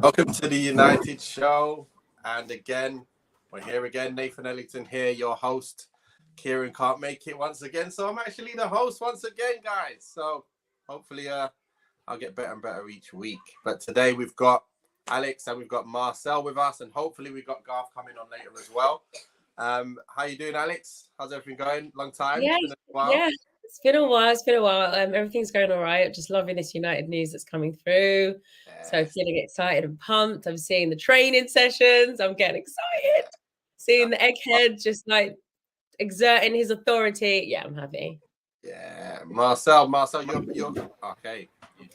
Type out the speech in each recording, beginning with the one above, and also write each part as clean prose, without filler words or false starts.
Welcome to the United Show. And again, we're here again. Nathan Ellington here, your host. Kieran can't make it once again, so I'm actually the host once again, guys. So hopefully I'll get better and better each week. But today we've got Alex and we've got Marcel with us, and hopefully we've got Garth coming on later as well. How you doing, Alex? How's everything going? Long time? Yeah, It's been a while. yeah. It's been a while. Everything's going all right. Just loving this United news that's coming through. So feeling excited and pumped. I'm seeing the training sessions. I'm getting excited. Seeing the egghead just like exerting his authority. Yeah, I'm happy. Yeah, Marcel, you're okay.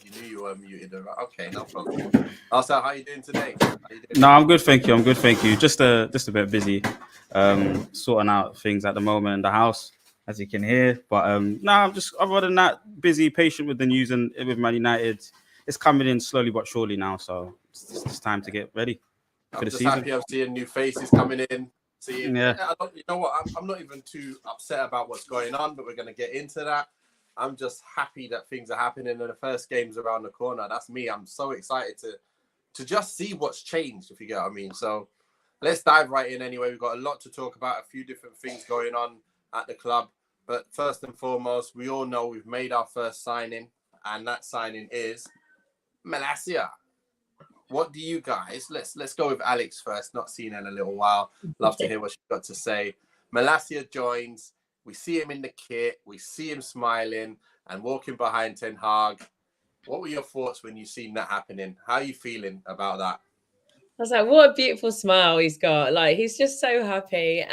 You knew you were muted. Okay, no problem. Marcel, how you doing today? No, I'm good, thank you. Just a bit busy, sorting out things at the moment in the house, as you can hear. But I'm just, other than that, busy, patient with the news and with Man United. It's coming in slowly but surely now, so it's time to get ready for the season. Happy I'm seeing new faces coming in. You know what? I'm not even too upset about what's going on, but we're going to get into that. I'm just happy that things are happening and the first game's around the corner. That's me. I'm so excited to just see what's changed, if you get what I mean. So let's dive right in anyway. We've got a lot to talk about, a few different things going on at the club. But first and foremost, we all know we've made our first signing, and that signing is Malacia. What do you guys, let's go with Alex first, not seen her in a little while. Love to hear what she's got to say. Malacia joins. We see him in the kit. We see him smiling and walking behind Ten Hag. What were your thoughts when you seen that happening? How are you feeling about that? I was like, what a beautiful smile he's got. Like, he's just so happy.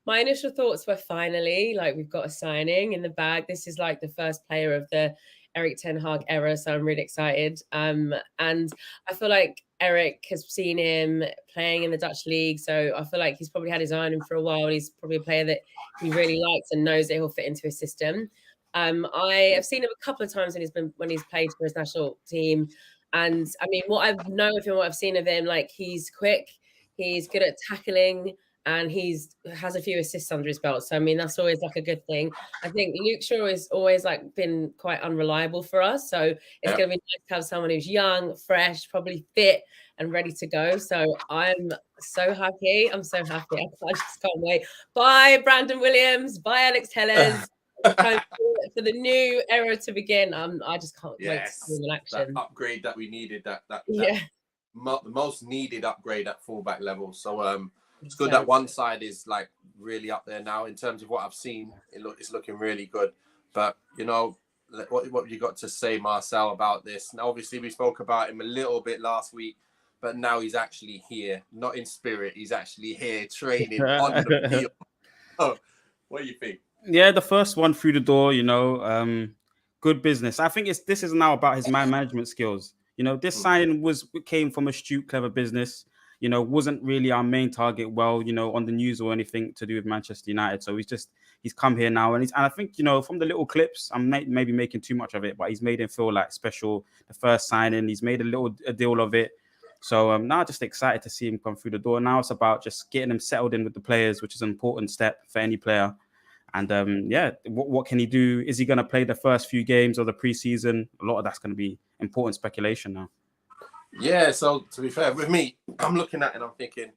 My initial thoughts were finally, like, we've got a signing in the bag. This is like the first player of the Erik Ten Hag era, so I'm really excited. And I feel like Erik has seen him playing in the Dutch league, so I feel like he's probably had his eye on him for a while. He's probably a player that he really likes and knows that he'll fit into his system. I have seen him a couple of times when he's played for his national team. And I mean, what I know of him, what I've seen of him, like he's quick, he's good at tackling, and has a few assists under his belt. So I mean, that's always like a good thing. I think Luke Shaw has always like been quite unreliable for us. So it's going to be nice to have someone who's young, fresh, probably fit and ready to go. So I'm so happy. I just can't wait. Bye, Brandon Williams. Bye, Alex Tellers. For the new era to begin. I just can't wait to see the action. That upgrade that we needed, the most needed upgrade at fullback level. So it's good that one side is like really up there now in terms of what I've seen. It's looking really good. But you know, what you got to say, Marcel, about this? Now, obviously, we spoke about him a little bit last week, but now he's actually here, not in spirit. He's actually here training on the field. Oh, what do you think? Yeah, the first one through the door, good business. I think this is now about his man management skills. This signing came from astute, clever business. Wasn't really our main target. Well, on the news or anything to do with Manchester United. So he's come here now, and I think from the little clips, I'm maybe making too much of it, but he's made him feel like special. The first signing, he's made a deal of it. So now just excited to see him come through the door. Now it's about just getting him settled in with the players, which is an important step for any player. And what can he do? Is he going to play the first few games of the preseason? A lot of that's going to be important speculation now. Yeah, so to be fair, with me, I'm looking at it and I'm thinking,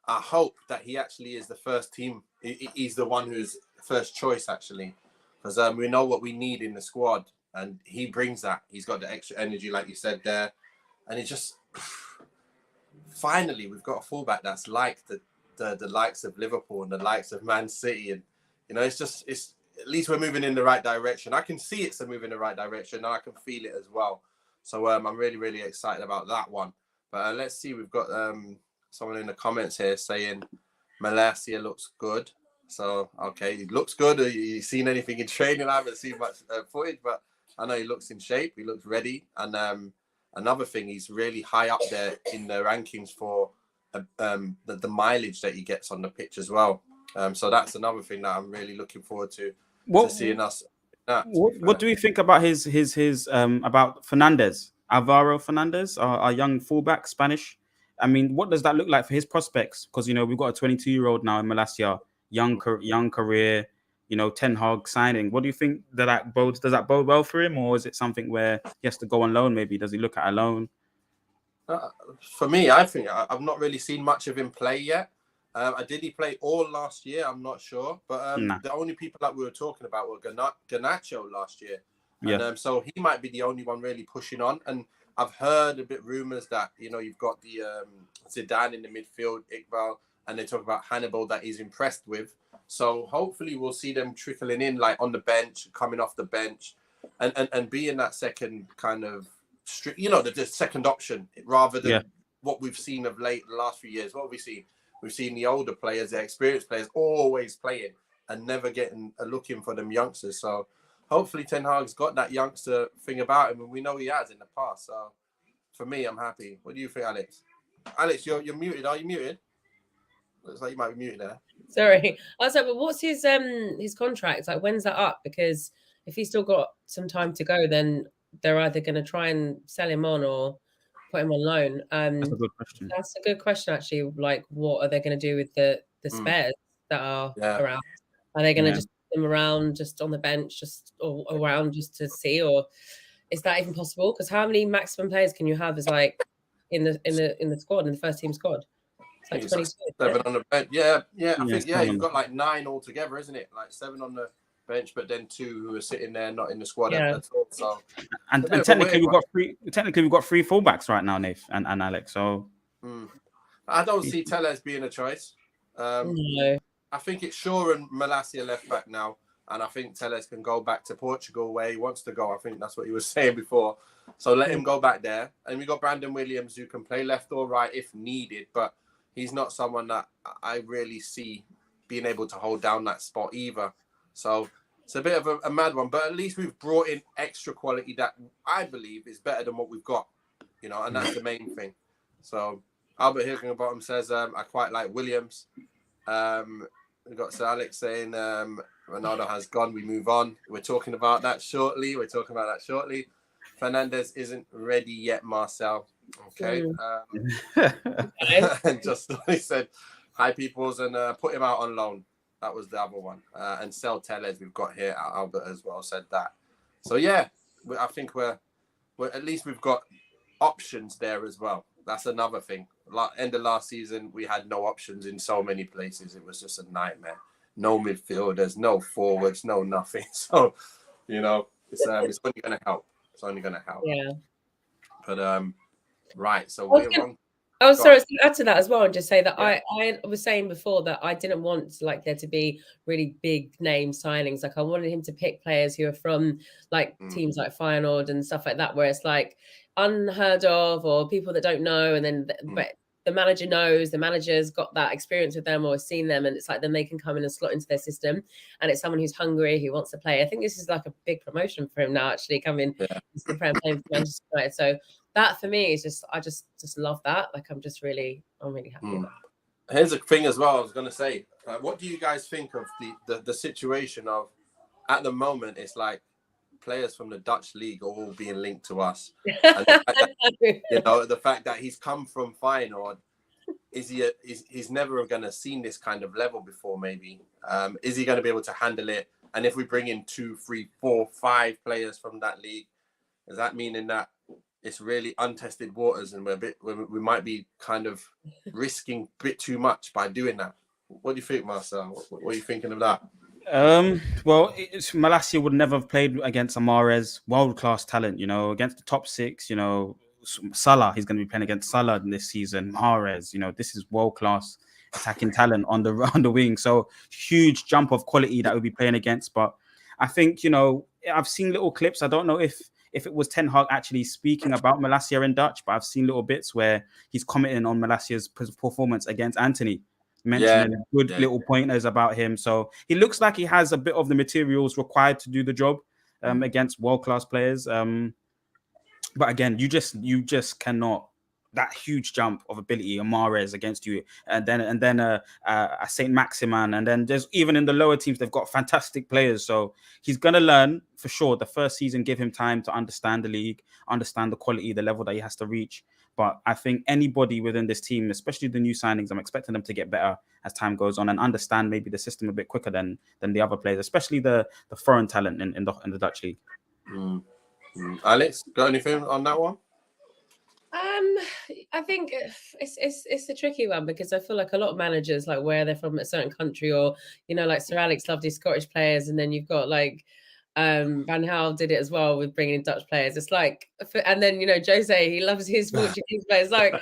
I hope that he actually is the first team. He's the one who's first choice, actually. Because we know what we need in the squad. And he brings that. He's got the extra energy, like you said there. And it's just, finally, we've got a fullback that's like the likes of Liverpool and the likes of Man City. And it's at least we're moving in the right direction. I can see it's a move in the right direction, and I can feel it as well. So I'm really, really excited about that one. But let's see, we've got someone in the comments here saying Malacia looks good. So, okay, he looks good. Have you seen anything in training? I haven't seen much footage, but I know he looks in shape. He looks ready. And another thing, he's really high up there in the rankings for the mileage that he gets on the pitch as well. So that's another thing that I'm really looking forward to seeing us. What do we think about his about Fernandez, Alvaro Fernandez, our young fullback, Spanish? I mean, what does that look like for his prospects? Because we've got a 22-year-old now in Malacia, young career, Ten Hag signing. What do you think does that bode well for him, or is it something where he has to go on loan? Maybe does he look at a loan? For me, I think I've not really seen much of him play yet. Did he play all last year? I'm not sure. But the only people that we were talking about were Garnacho last year. And so he might be the only one really pushing on. And I've heard a bit rumours that, you've got the Zidane in the midfield, Iqbal, and they talk about Hannibal that he's impressed with. So hopefully we'll see them trickling in, like on the bench, coming off the bench, and being that second kind of, the second option rather than what we've seen of late the last few years. What have we seen? We've seen the older players, the experienced players, always playing and never getting looking for them youngsters. So hopefully Ten Hag's got that youngster thing about him, and we know he has in the past. So for me, I'm happy. What do you think, Alex? Alex, you're muted. Are you muted? Looks like you might be muted there. Sorry. I was like, well, what's his contract? Like, when's that up? Because if he's still got some time to go, then they're either going to try and sell him on or put him on loan. That's a good question. That's a good question, actually. Like, what are they going to do with the spares that are around? Are they going to just put them around, just on the bench, just or around just to see, or is that even possible? Because how many maximum players can you have as like in the squad, in the first team squad? It's like 7 on the bench. I think you've got like 9 altogether, isn't it? Like 7 on the bench, but then 2 who are sitting there not in the squad at all. So and technically we've got 3 fullbacks right now, Nath and Alex. So I don't see Telles being a choice. No. I think it's Shaw and Malacia left back now, and I think Telles can go back to Portugal where he wants to go. I think that's what he was saying before. So let him go back there. And we got Brandon Williams who can play left or right if needed, but he's not someone that I really see being able to hold down that spot either. So it's a bit of a mad one, but at least we've brought in extra quality that I believe is better than what we've got, and that's the main thing. So Albert Higginbottom says, I quite like Williams. We've got Sir Alex saying Ronaldo has gone, we move on. We're talking about that shortly. Fernandez isn't ready yet, Marcel. Okay. And just he said, hi, peoples, and put him out on loan. That was the other one. And sell Telles, we've got here. Albert as well said that. So, I think we're at least we've got options there as well. That's another thing. End of last season, we had no options in so many places. It was just a nightmare. No midfielders, no forwards, no nothing. So, it's only going to help. It's only going to help. Yeah. But, right. So we're on. Oh, sorry, to add to that as well, and just say that I was saying before that I didn't want there to be really big name signings. Like I wanted him to pick players who are from like teams like Feyenoord and stuff like that, where it's like unheard of or people that don't know, and then but the manager knows, the manager's got that experience with them or has seen them, and it's like then they can come in and slot into their system, and it's someone who's hungry, who wants to play. I think this is like a big promotion for him now, actually coming to playing for Manchester United. So that for me is just, I just love that. Like I'm really happy with that. Here's a thing as well. I was going to say, what do you guys think of the situation of at the moment? It's like players from the Dutch league are all being linked to us. And the fact that he's come from Feyenoord, he's never going to seen this kind of level before. Maybe is he going to be able to handle it? And if we bring in 2, 3, 4, 5 players from that league, does that mean in that it's really untested waters, and we might be kind of risking a bit too much by doing that? What do you think, Marcel? What are you thinking of that? Well, Malacia would never have played against Mahrez, world-class talent, against the top 6, Salah, he's going to be playing against Salah this season, Mahrez, this is world-class attacking talent on the wing. So huge jump of quality that we'll be playing against. But I think, I've seen little clips. I don't know if it was Ten Hag actually speaking about Malacia in Dutch, but I've seen little bits where he's commenting on Malacia's performance against Antony, mentioning little pointers about him. So he looks like he has a bit of the materials required to do the job against world-class players. But again, you just cannot. That huge jump of ability, Mahrez against you, and then a Saint Maximin, and then there's even in the lower teams they've got fantastic players. So he's gonna learn for sure. The first season, give him time to understand the league, understand the quality, the level that he has to reach. But I think anybody within this team, especially the new signings, I'm expecting them to get better as time goes on and understand maybe the system a bit quicker than the other players, especially the foreign talent in the Dutch league. Alex, got anything on that one? I think it's a tricky one because I feel like a lot of managers, like where they're from a certain country, or like Sir Alex loved his Scottish players, and then you've got like Van Gaal did it as well with bringing in Dutch players. It's like, and then Jose, he loves his Portuguese players. Like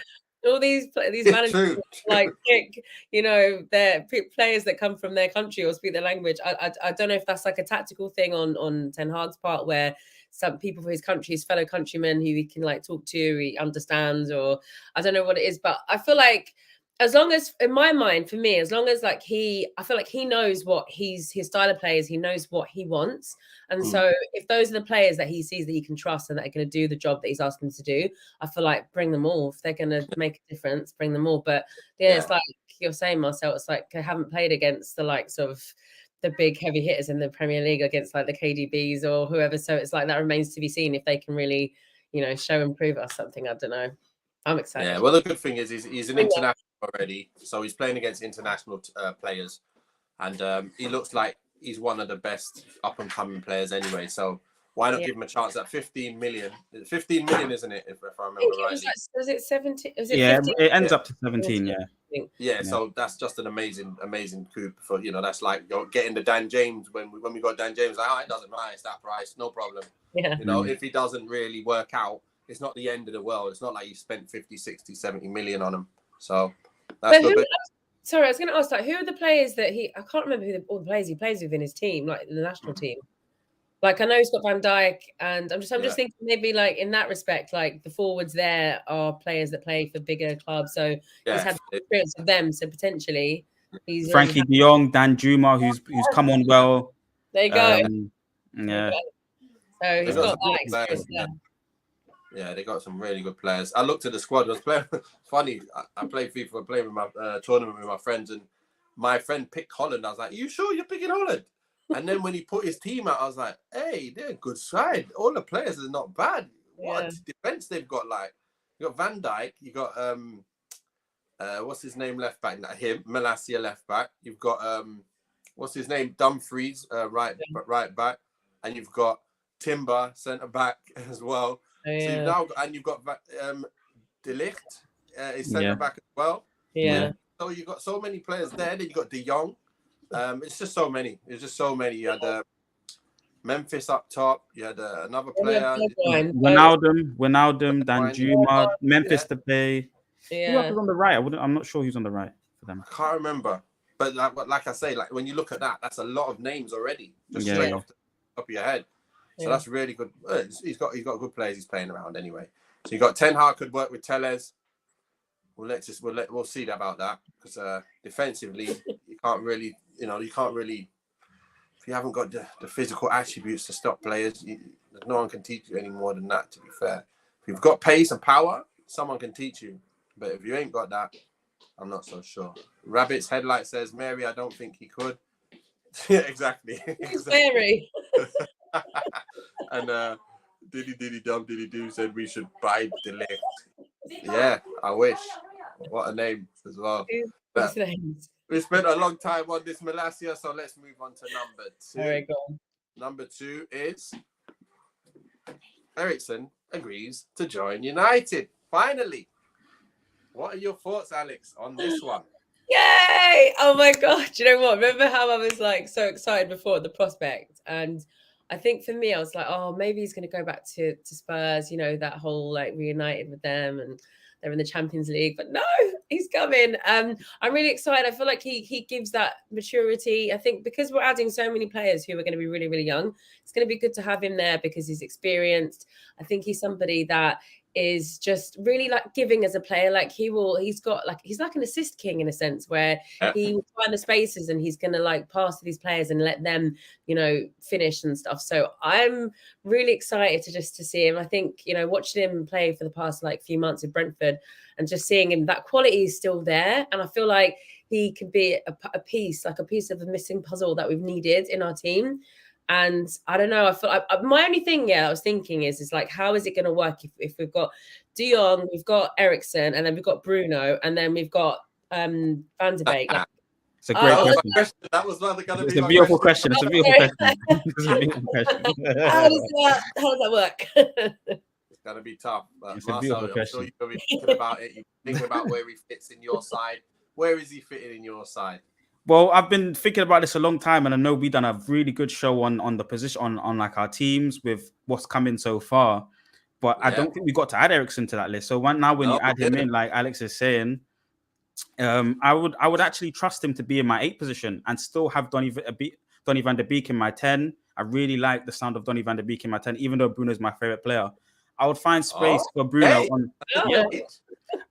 all these managers, True. like pick their players that come from their country or speak their language. I don't know if that's like a tactical thing on Ten Hag's part, where some people from his country, his fellow countrymen who he can like talk to, he understands, or I don't know what it is. But I feel like as long as, in my mind, for me, as long as like I feel like he knows what his style of play is, he knows what he wants. And so if those are the players that he sees that he can trust and that are going to do the job that he's asked them to do, I feel like bring them all. If they're going to make a difference, bring them all. But it's like you're saying, Marcel, it's like I haven't played against the likes of the big heavy hitters in the Premier League, against like the KDBs or whoever. So it's like that remains to be seen if they can really, show and prove us something. I don't know. I'm excited. Yeah, well, the good thing is he's an international already, so he's playing against international players, and he looks like he's one of the best up and coming players anyway. So why not give him a chance at 15 million? 15 million, isn't it? If I remember rightly. Was it 17? Was it 15? it ends up to 17. Yeah. So that's just an amazing coup for that's like you're getting the Dan James when we got Dan James. Like, it doesn't matter, it's that price, no problem. Yeah. If he doesn't really work out, it's not the end of the world. It's not like you spent 50, 60, 70 million on him. So that's good. Sorry, I was going to ask, like, who are the players that I can't remember all the players he plays with in his team, like the national team. Like, I know he's got Van Dijk, and I'm just thinking maybe like in that respect, like the forwards there are players that play for bigger clubs. So he's had experience with them. So potentially he's Frenkie de Jong, Dan Juma, who's come on well. There you go. Yeah. So he's got that experience there. Yeah, they got some really good players. I looked at the squad. I was playing. Funny, I played FIFA. I played with my tournament with my friends, and my friend picked Holland. I was like, "You sure you're picking Holland?" And then when he put his team out, I was like, "Hey, they're a good side. All the players are not bad. What defense they've got? Like, you got Van Dijk. You got what's his name, left back? Not him, Malacia, left back. You've got what's his name, Dumfries, right back, and you've got Timber, centre back as well." So you've got De Ligt is centre back as well. Yeah. So you got so many players there. Then you got De Jong. It's just so many. It's just so many. You had Memphis up top. You had another player. Wijnaldum, Dan Juma, Memphis Depay. Yeah. Who else was on the right? I'm not sure who's on the right for them. I can't remember. But like I say, like when you look at that, that's a lot of names already. Just straight off the top of your head. So that's really good. He's got good players he's playing around anyway. So you got Ten Hag could work with Tellez. We'll see about that, because defensively you can't really if you haven't got the physical attributes to stop players, no one can teach you any more than that, to be fair. If you've got pace and power, someone can teach you. But if you ain't got that, I'm not so sure. Rabbit's headlight says, "Mary, I don't think he could." Yeah, exactly. It's Mary. And Diddy Do said we should buy De Ligt. Yeah, I wish. What a name as well. We spent a long time on this Malacia, so let's move on to number 2. There we go. Number 2 is Eriksen agrees to join United. Finally. What are your thoughts, Alex, on this one? Yay! Oh my God. Do you know what? Remember how I was like so excited before the prospect? And I think for me, I was like, oh, maybe he's going to go back to Spurs, that whole like reunited with them and they're in the Champions League. But no, he's coming. I'm really excited. I feel like he gives that maturity. I think because we're adding so many players who are going to be really, really young, it's going to be good to have him there because he's experienced. I think he's somebody that is just really like giving as a player. Like he's like an assist king in a sense, where he will find the spaces and he's gonna like pass to these players and let them, finish and stuff. So I'm really excited to see him. I think, watching him play for the past like few months with Brentford and just seeing him, that quality is still there. And I feel like he could be a piece of the missing puzzle that we've needed in our team. And I don't know, I feel like my only thing, I was thinking is like, how is it going to work if we've got De Jong, we've got Eriksen, and then we've got Bruno, and then we've got Van de Beek. It's a great question. That was going to be It's a beautiful question. How does that work? Gonna be tough. But It's a beautiful Marcel, I'm question. sure you're gonna be thinking about it. You're thinking about where he fits in your side. Where is he fitting in your side? Well, I've been thinking about this a long time, and I know we've done a really good show on the position on like our teams with what's coming so far. But I don't think we got to add Eriksen to that list. So when you add him in, like Alex is saying, I would actually trust him to be in my 8 position and still have Donny van der Beek in my 10. I really like the sound of Donny van der Beek in my 10, even though Bruno's my favorite player. I would find space for Bruno on.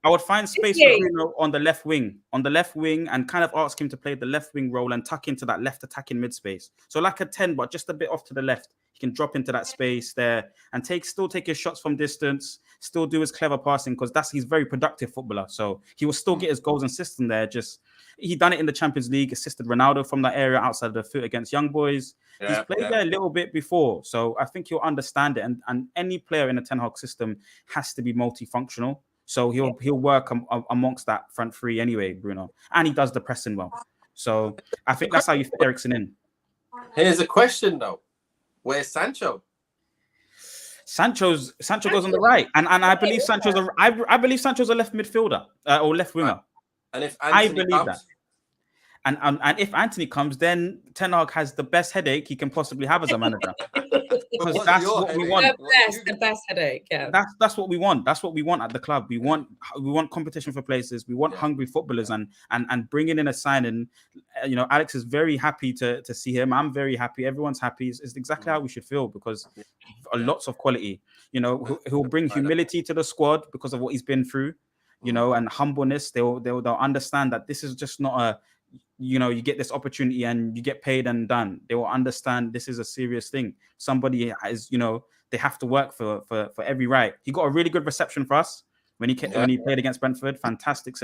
I would find space for Bruno on the left wing, and kind of ask him to play the left wing role and tuck into that left attacking mid space. So like a 10, but just a bit off to the left. He can drop into that space there and still take his shots from distance, still do his clever passing, because he's very productive footballer. So he will still get his goals and assists in there. He done it in the Champions League, assisted Ronaldo from that area outside of the foot against Young Boys. He's played there a little bit before, so I think he'll understand it. And any player in a Ten Hag system has to be multifunctional. So he'll work amongst that front three anyway, Bruno, and he does the pressing well. So I think that's how you fit Eriksen in. Here's a question though: where's Sancho? Sancho goes on the right, and I believe Sancho's a left midfielder or left winger. And if Antony comes, and if Antony comes, then Ten Hag has the best headache he can possibly have as a manager. Because that's what we want. The best headache. Yeah. That's what we want. That's what we want at the club. We want competition for places. We want hungry footballers, and bringing in a signing. Alex is very happy to see him. I'm very happy. Everyone's happy. It's exactly how we should feel, because lots of quality. He'll bring humility to the squad because of what he's been through. And humbleness. They'll understand that this is just not a. You get this opportunity and you get paid and done. They will understand this is a serious thing. Somebody is, they have to work for every right. He got a really good reception for us when he played against Brentford. Fantastic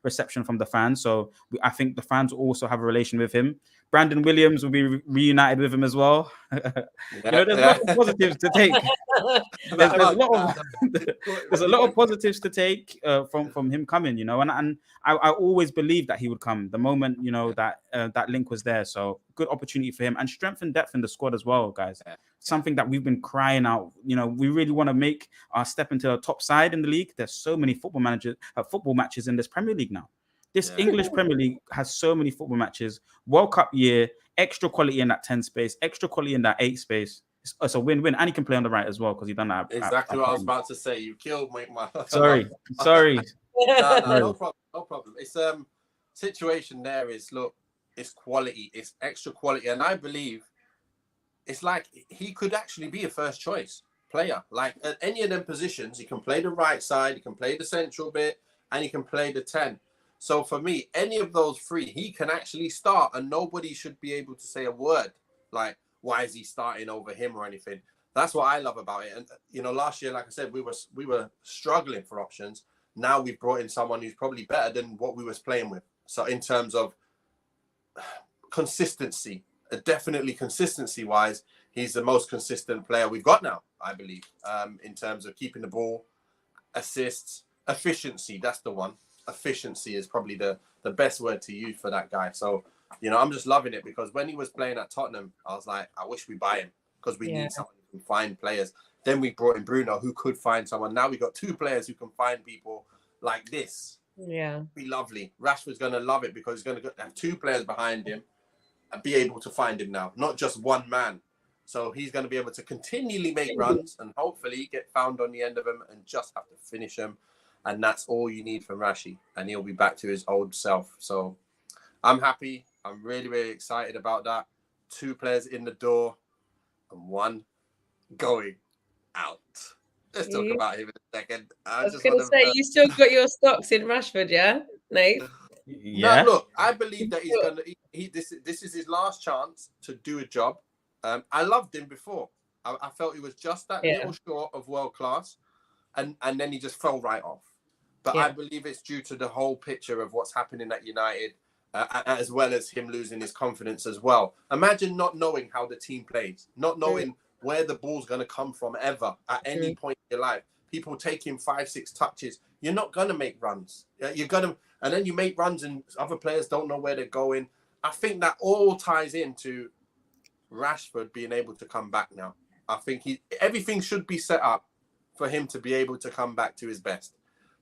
reception from the fans. So I think the fans will also have a relation with him. Brandon Williams will be reunited with him as well. There's a lot of positives to take. There's a lot of positives to take from him coming. And I always believed that he would come the moment that link was there. So good opportunity for him, and strength and depth in the squad as well, guys. Something that we've been crying out. We really want to make our step into a top side in the league. There's so many football matches in this Premier League now. This English Premier League has so many football matches. World Cup year, extra quality in that 10 space, extra quality in that 8 space. It's a win-win, and he can play on the right as well because he done that. Exactly what I was about to say. You killed me. Sorry. No problem. It's situation there is, look, it's quality, it's extra quality, and I believe it's like he could actually be a first choice player. Like at any of them positions, he can play the right side, he can play the central bit, and he can play the 10. So for me, any of those 3, he can actually start, and nobody should be able to say a word like, why is he starting over him or anything? That's what I love about it. And last year, like I said, we were struggling for options. Now we've brought in someone who's probably better than what we was playing with. So in terms of consistency, definitely consistency-wise, he's the most consistent player we've got now, I believe, in terms of keeping the ball, assists, efficiency. That's the one. Efficiency is probably the best word to use for that guy. So, I'm just loving it, because when he was playing at Tottenham, I was like, I wish we buy him, because we need someone who can find players. Then we brought in Bruno, who could find someone. Now we got 2 players who can find people like this. Yeah. Be lovely. Rashford's going to love it, because he's going to have 2 players behind him and be able to find him now, not just one man. So he's going to be able to continually make runs and hopefully get found on the end of them and just have to finish them. And that's all you need from Rashi, and he'll be back to his old self. So I'm happy. I'm really, really excited about that. 2 players in the door and 1 going out. Let's talk about him in a second. I was going to say, you still got your stocks in Rashford, yeah, Nate? Yeah. No, look, I believe that he's going to. This is his last chance to do a job. I loved him before. I felt he was just that little short of world class, and then he just fell right off. But I believe it's due to the whole picture of what's happening at United, as well as him losing his confidence as well. Imagine not knowing how the team plays, not knowing where the ball's going to come from ever at any point in your life. People taking 5-6 touches. You're not going to make runs. You're going to, and then you make runs and other players don't know where they're going. I think that all ties into Rashford being able to come back now. I think everything should be set up for him to be able to come back to his best.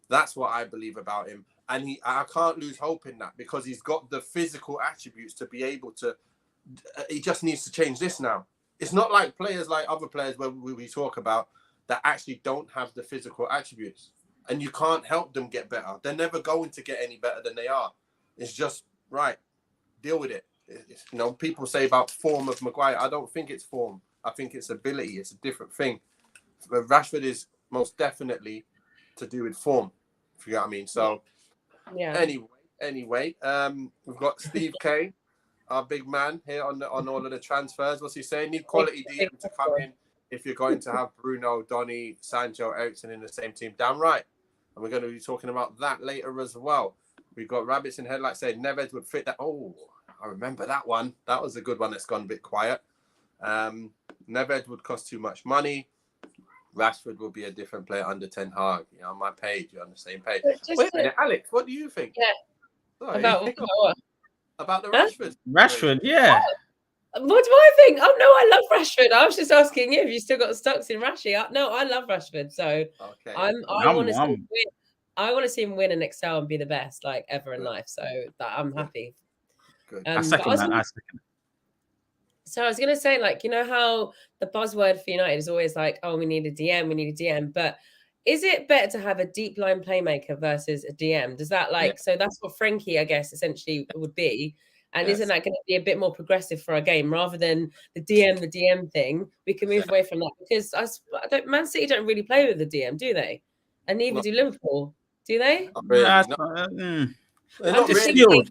That's what I believe about him. And I can't lose hope in that because he's got the physical attributes to be able to. He just needs to change this now. It's not like players like other players where we talk about that actually don't have the physical attributes. And you can't help them get better. They're never going to get any better than they are. It's just, right, deal with it. People say about form of Maguire. I don't think it's form. I think it's ability. It's a different thing. But Rashford is most definitely to do with form, if you know what I mean. So, anyway, we've got Steve K, our big man here on all of the transfers. What's he saying? Need quality DM to come in if you're going to have Bruno, Donny, Sancho, Eriksen in the same team. Damn right. And we're going to be talking about that later as well. We've got Rabbits in Headlights saying Neves would fit that. Oh, I remember that one. That was a good one that's gone a bit quiet. Neves would cost too much money. Rashford will be a different player under Ten Hag. You're on my page. You're on the same page. Wait a minute, Alex, what do you think? Yeah. Sorry. About the Rashford? Rashford, yeah. What do I think? Oh, no, I love Rashford. I was just asking you if you still got stocks in Rashi. No, I love Rashford. So okay. I want to see him win. I want to see him win and excel and be the best like ever in life. So I'm happy. Good. I second that. So I was going to say, like, you know how the buzzword for United is always like, oh, we need a DM. But is it better to have a deep line playmaker versus a DM? Does that so that's what Frenkie, I guess, essentially would be. And isn't that going to be a bit more progressive for our game rather than the DM thing? We can move away from that because Man City don't really play with the DM, do they? And neither do Liverpool, do they? They're not really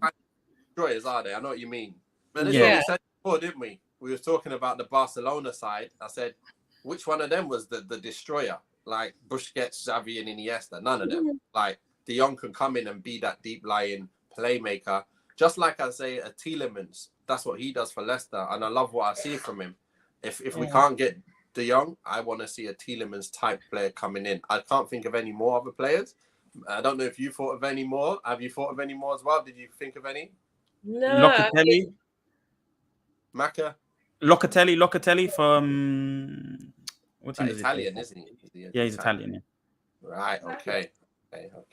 destroyers, are they? I know what you mean. But that's what we said before, didn't we? We were talking about the Barcelona side. I said, which one of them was the destroyer? Like Busquets, Xavi, and Iniesta. None of them. Like De Jong can come in and be that deep lying playmaker. Just like I say, a Tielemans, that's what he does for Leicester, and I love what I see from him. If we can't get De Jong, I want to see a Tielemans type player coming in. I can't think of any more other players. I don't know if you thought of any more. Have you thought of any more as well? Did you think of any? No. Locatelli. Maka. Locatelli from what team is Italian, isn't he? Yeah, he's Italian. Yeah. Right. Okay.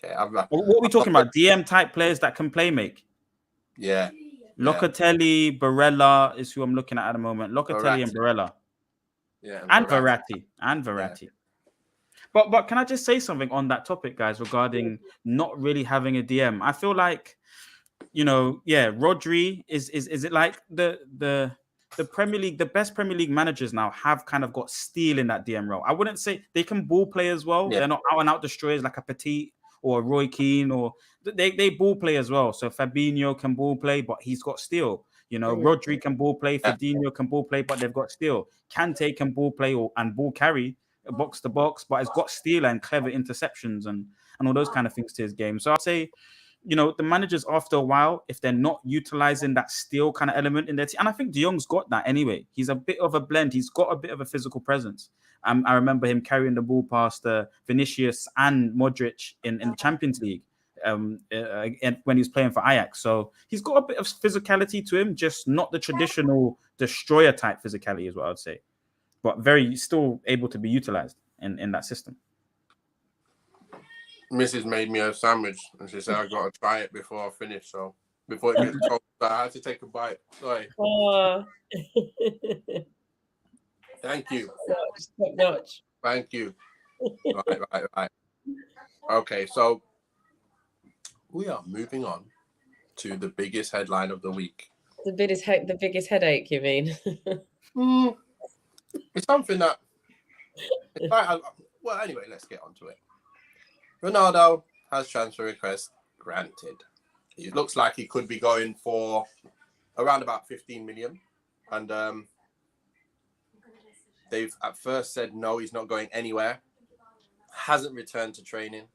What are we talking about? DM type players that can play make. Yeah. Locatelli, Barella is who I'm looking at the moment. Locatelli and Barella. Yeah. And Verratti. Yeah. But can I just say something on that topic, guys, regarding not really having a DM? I feel like, Rodri is it like the Premier League, the best Premier League managers now have kind of got steel in that DM role. I wouldn't say they can ball play as well. Yeah. They're not out and out destroyers like a Petit or a Roy Keane, or they ball play as well. So Fabinho can ball play, but he's got steel. Rodri can ball play, Fabinho can ball play, but they've got steel. Kante can ball play and ball carry, box to box, but it's got steel and clever interceptions and all those kind of things to his game. So I'd say, the managers after a while, if they're not utilizing that steel kind of element in their team, and I think De Jong's got that anyway. He's a bit of a blend. He's got a bit of a physical presence. I remember him carrying the ball past Vinicius and Modric in the Champions League when he was playing for Ajax. So he's got a bit of physicality to him, just not the traditional destroyer type physicality is what I would say, but very still able to be utilized in that system. Mrs. made me a sandwich and she said I got to try it before I finish. So before it gets cold, I had to take a bite. Sorry. Thank you. Top notch. Thank you. Right. Okay, so we are moving on to the biggest headline of the week. The biggest headache, you mean? It's something that... well, anyway, let's get on to it. Ronaldo has transfer request granted. It looks like he could be going for around about 15 million. And they've at first said, no, he's not going anywhere. Hasn't returned to training.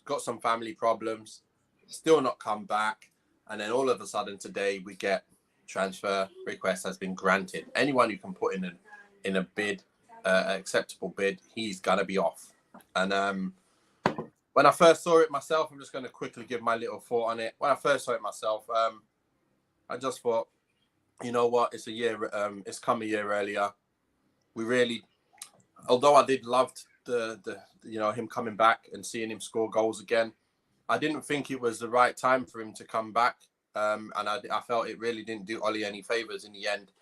Got some family problems. Still not come back. And then all of a sudden today we get transfer request has been granted. Anyone who can put in a bid, acceptable bid, he's going to be off. And when I first saw it myself, I'm just going to quickly give my little thought on it. When I first saw it myself, I just thought, you know what? It's come a year earlier. We really, although I did love him coming back and seeing him score goals again. I didn't think it was the right time for him to come back, and I felt it really didn't do Ollie any favors in the end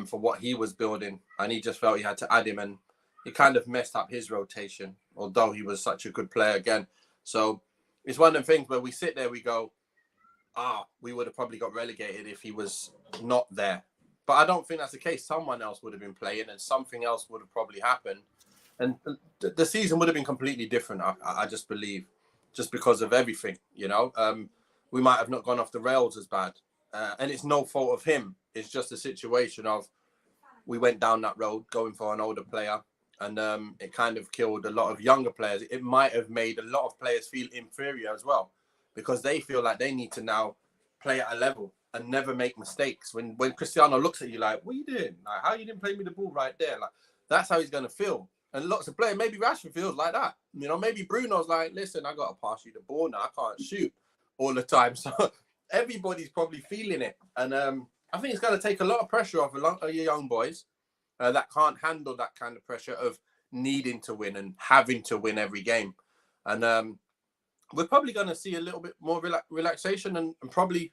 for what he was building, and he just felt he had to add him, and he kind of messed up his rotation, although he was such a good player again. So it's one of the things where we sit there, we go, we would have probably got relegated if he was not there. But I don't think that's the case. Someone else would have been playing and something else would have probably happened. And the season would have been completely different, I just believe, just because of everything, We might have not gone off the rails as bad. And it's no fault of him. It's just a situation of we went down that road going for an older player. And it kind of killed a lot of younger players. It might have made a lot of players feel inferior as well, because they feel like they need to now play at a level and never make mistakes. When Cristiano looks at you like, what are you doing? Like, how you didn't play me the ball right there? Like, that's how he's going to feel. And lots of players, maybe Rashford feels like that. Maybe Bruno's like, listen, I got to pass you the ball now. I can't shoot all the time. So everybody's probably feeling it. And I think it's going to take a lot of pressure off a lot of your young boys that can't handle that kind of pressure of needing to win and having to win every game. And we're probably going to see a little bit more relaxation and probably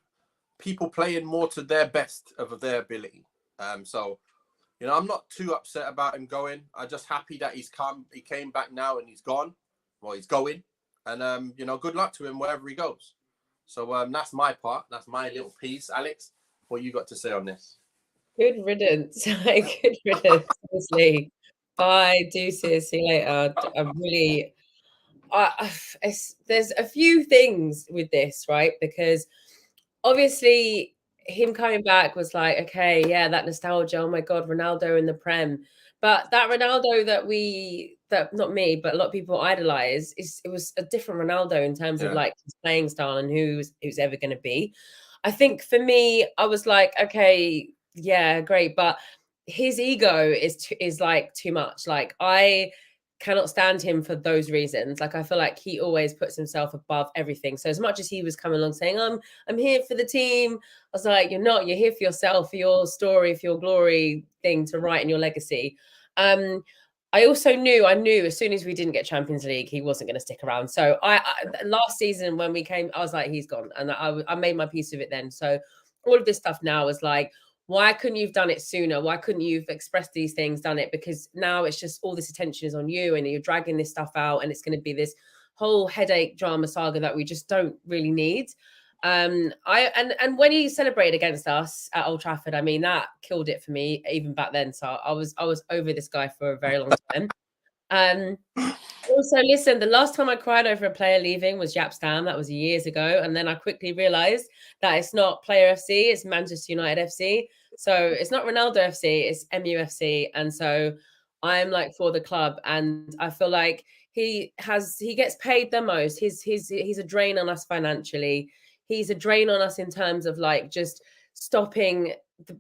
people playing more to their best of their ability. So, I'm not too upset about him going. I'm just happy that he came back now and he's gone. Well, he's going. And, good luck to him wherever he goes. So that's my part. That's my little piece. Alex, what you got to say on this? Good riddance. Good riddance, honestly. Bye, deuces. See you later. There's a few things with this, right? Because obviously him coming back was like, okay, yeah, that nostalgia. Oh my God, Ronaldo in the Prem. But that Ronaldo that not me, but a lot of people idolize, it was a different Ronaldo in terms of like his playing style and who's ever going to be. I think for me, I was like, okay, yeah, great, but his ego is like too much. Like, I cannot stand him for those reasons. Like, I feel like he always puts himself above everything. So as much as he was coming along saying, I'm here for the team, I was like, you're not. You're here for yourself, for your story, for your glory thing to write in your legacy. I also knew as soon as we didn't get Champions League, he wasn't going to stick around. So I last season when we came, I was like, he's gone. And I made my peace of it then. So all of this stuff now is like, why couldn't you have done it sooner? Why couldn't you have expressed these things, done it? Because now it's just all this attention is on you and you're dragging this stuff out and it's going to be this whole headache drama saga that we just don't really need. And when he celebrated against us at Old Trafford, I mean, that killed it for me even back then. So I was over this guy for a very long time. Also, listen, the last time I cried over a player leaving was Jaap Stam. That was years ago. And then I quickly realized that it's not Player FC, it's Manchester United FC. So it's not Ronaldo FC, it's MUFC. And so I'm like for the club. And I feel like he gets paid the most. He's a drain on us financially. He's a drain on us in terms of like just stopping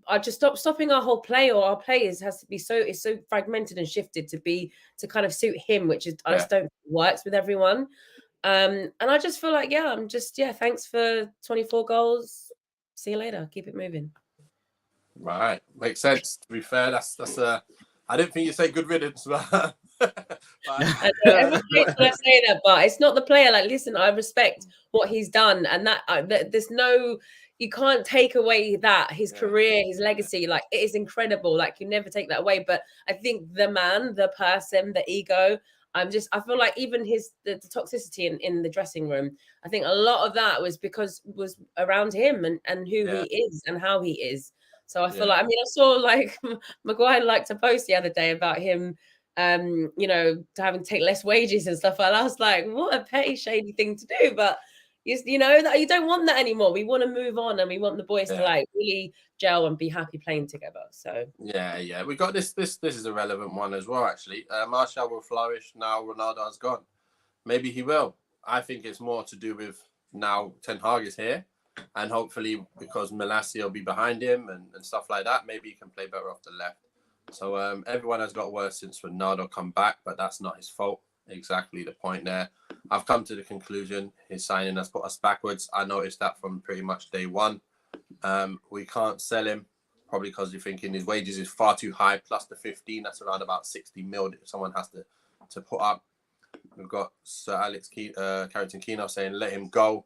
our whole play, or our players has to be so fragmented and shifted to kind of suit him, which is I just don't works with everyone. And I just feel like thanks for 24 goals. See you later. Keep it moving. Right, makes sense. To be fair, that's I didn't think you say good riddance, but I know, everyone hates when I say that, but it's not the player. Like, listen, I respect what he's done, and that there's no. You can't take away that his career, his legacy, like it is incredible. Like you never take that away. But I think the man, the person, the ego, I feel like even the toxicity in the dressing room, I think a lot of that was around him and who he is and how he is. So I feel like, I mean, I saw like Maguire liked a post the other day about him, having to take less wages and stuff like that. I was like, what a petty, shady thing to do. But that you don't want that anymore. We want to move on and we want the boys to like really gel and be happy playing together. So yeah, we got this is a relevant one as well. Actually, Martial will flourish now. Ronaldo's gone. Maybe he will. I think it's more to do with now Ten Hag is here, and hopefully because Malacia will be behind him and stuff like that, maybe he can play better off the left. So everyone has got worse since Ronaldo come back, but that's not his fault. Exactly the point there. I've come to the conclusion his signing has put us backwards. I noticed that from pretty much day one. We can't sell him, probably because you're thinking his wages is far too high, plus the 15. That's around about 60 mil that someone has to to put up. We've got Sir Alex Carrington Keno saying, let him go.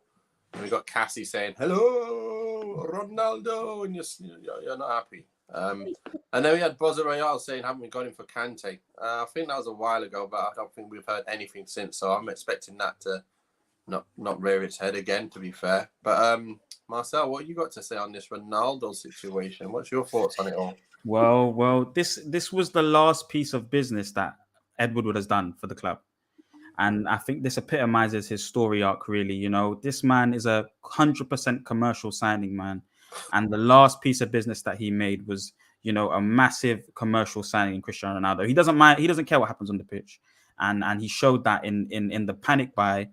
And we've got Cassie saying, hello, Ronaldo, and you're not happy. And then we had Bozza Royale saying, haven't we got him for Kante? I think that was a while ago, but I don't think we've heard anything since. So I'm expecting that to not rear its head again, to be fair. But Marcel, what you got to say on this Ronaldo situation? What's your thoughts on it all? Well, this was the last piece of business that Ed Woodward has done for the club. And I think this epitomizes his story arc, really. You know, this man is a 100% commercial signing, man. And the last piece of business that he made was, you know, a massive commercial signing in Cristiano Ronaldo. He doesn't mind. He doesn't care what happens on the pitch. And he showed that in the panic buy.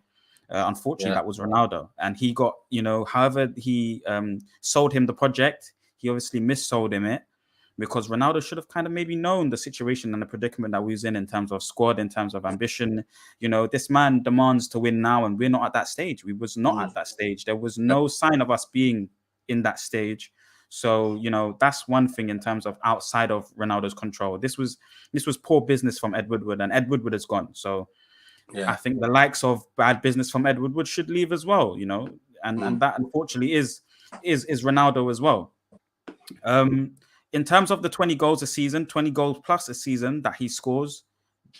Unfortunately, that was Ronaldo. And he got, you know, however he sold him the project, he obviously missold him it. Because Ronaldo should have kind of maybe known the situation and the predicament that we was in terms of squad, in terms of ambition. You know, this man demands to win now, and we're not at that stage. We was not at that stage. There was no sign of us being in that stage. So, you know, that's one thing in terms of outside of Ronaldo's control. This was poor business from Ed Woodward, and Ed Woodward is gone. So I think the likes of bad business from Ed Woodward should leave as well, you know, and that unfortunately is Ronaldo as well. In terms of the 20 goals a season, 20 goals plus a season that he scores,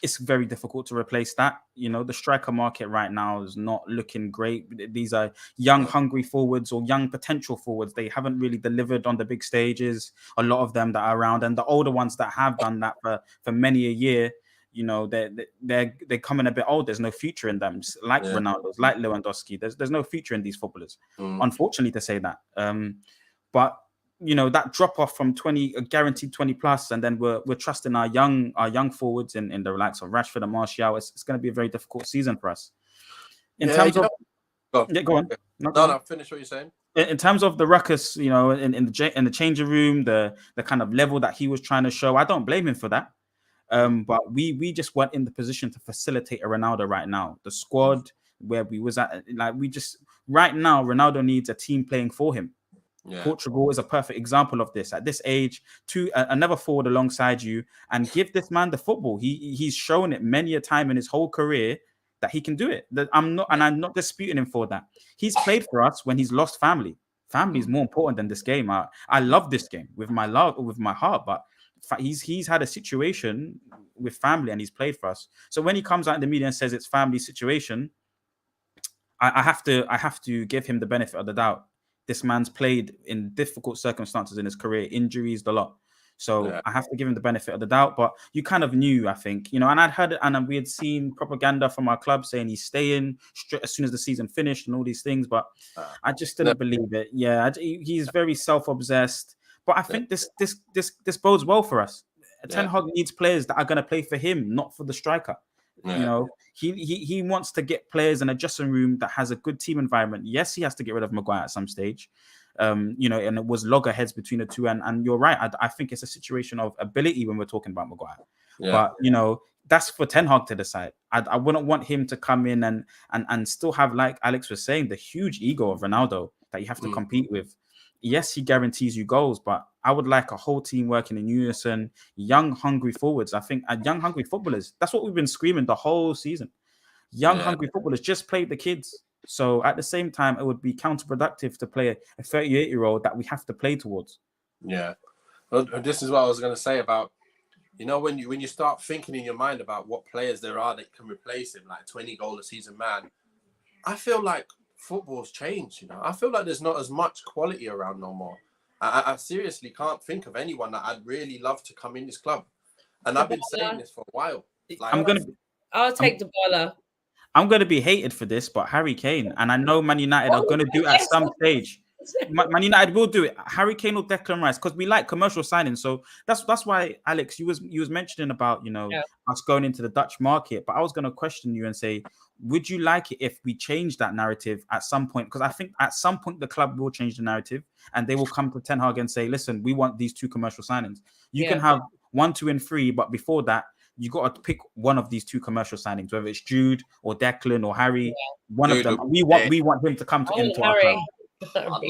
it's very difficult to replace that. You know, the striker market right now is not looking great. These are young, hungry forwards or young potential forwards. They haven't really delivered on the big stages, a lot of them that are around. And the older ones that have done that for many a year, you know, they're coming a bit old. There's no future in them. Like Ronaldo's, like Lewandowski. There's no future in these footballers, unfortunately to say that. But you know, that drop off from 20, a guaranteed 20 plus, and then we're trusting our young forwards in the likes of Rashford and Martial. It's going to be a very difficult season for us. In terms of, go on. No, finish what you're saying. In terms of the ruckus, you know, in the changing room, the kind of level that he was trying to show, I don't blame him for that. But we just weren't in the position to facilitate a Ronaldo right now. The squad where we was at, like right now, Ronaldo needs a team playing for him. Yeah. Portugal is a perfect example of this. At this age, another forward alongside you, and give this man the football. He's shown it many a time in his whole career that he can do it. I'm not disputing him for that. He's played for us when he's lost family. Family is more important than this game. I love this game with my heart, but he's had a situation with family and he's played for us. So when he comes out in the media and says it's family situation, I have to give him the benefit of the doubt. This man's played in difficult circumstances in his career, injuries, the lot. So I have to give him the benefit of the doubt. But you kind of knew, I think, you know, and I'd heard it, and we had seen propaganda from our club saying he's staying as soon as the season finished and all these things. But I just didn't believe it. Yeah, he's very self-obsessed. But I think this bodes well for us. Ten Hag needs players that are going to play for him, not for the striker. You know, he wants to get players in a dressing room that has a good team environment. Yes, he has to get rid of Maguire at some stage. You know, and it was loggerheads between the two. And you're right. I think it's a situation of ability when we're talking about Maguire. Yeah. But, you know, that's for Ten Hag to decide. I wouldn't want him to come in and still have, like Alex was saying, the huge ego of Ronaldo that you have to compete with. Yes, he guarantees you goals, but I would like a whole team working in unison, young, hungry forwards. I think young, hungry footballers. That's what we've been screaming the whole season. Young, hungry footballers, just play the kids. So at the same time, it would be counterproductive to play a 38-year-old that we have to play towards. Yeah. Well, this is what I was going to say about, you know, when you start thinking in your mind about what players there are that can replace him, like 20 goal a season man, I feel like football's changed, you know. I feel like there's not as much quality around no more. I seriously can't think of anyone that I'd really love to come in this club. And I've been saying this for a while. Like, I'll take the baller. I'm going to be hated for this, but Harry Kane, and I know Man United are going to do it at some stage. Man United will do it. Harry Kane or Declan Rice, because we like commercial signings. So that's why, Alex, you was mentioning about, you know, us going into the Dutch market. But I was going to question you and say, would you like it if we change that narrative at some point? Because I think at some point the club will change the narrative and they will come to Ten Hag and say, listen, we want these 2 commercial signings. You can have 1, 2, and 3, but before that, you got to pick one of these 2 commercial signings, whether it's Jude or Declan or Harry. One of them. We want him to come into our club. But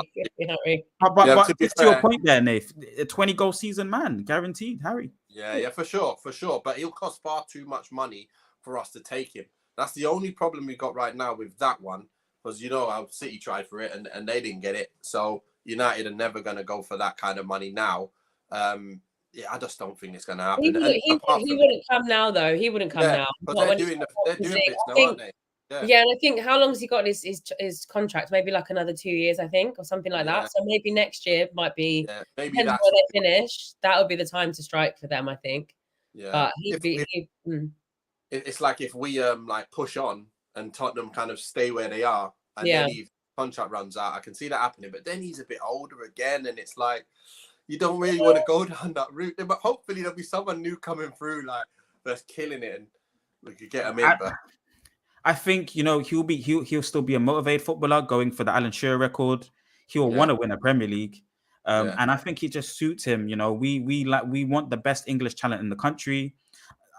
to your point there, Nath, a 20-goal season man, guaranteed, Harry. Yeah, for sure. But he'll cost far too much money for us to take him. That's the only problem we got right now with that one, because how City tried for it and they didn't get it. So United are never going to go for that kind of money now. I just don't think it's going to happen. He wouldn't come now, though. He wouldn't come now. But they're doing bits now, aren't they? Yeah, and I think how long has he got his contract? Maybe like another 2 years, I think, or something like that. So maybe next year might be. Maybe depends that's where they finish. That would be the time to strike for them, I think. Yeah, but it's like if we push on and Tottenham kind of stay where they are, and then his contract runs out. I can see that happening, but then he's a bit older again, and it's like you don't really want to go down that route. But hopefully there'll be someone new coming through that's killing it, and we could get him in. But I think he'll still be a motivated footballer going for the Alan Shearer record. He'll want to win a Premier League, and I think it just suits him. We want the best English talent in the country.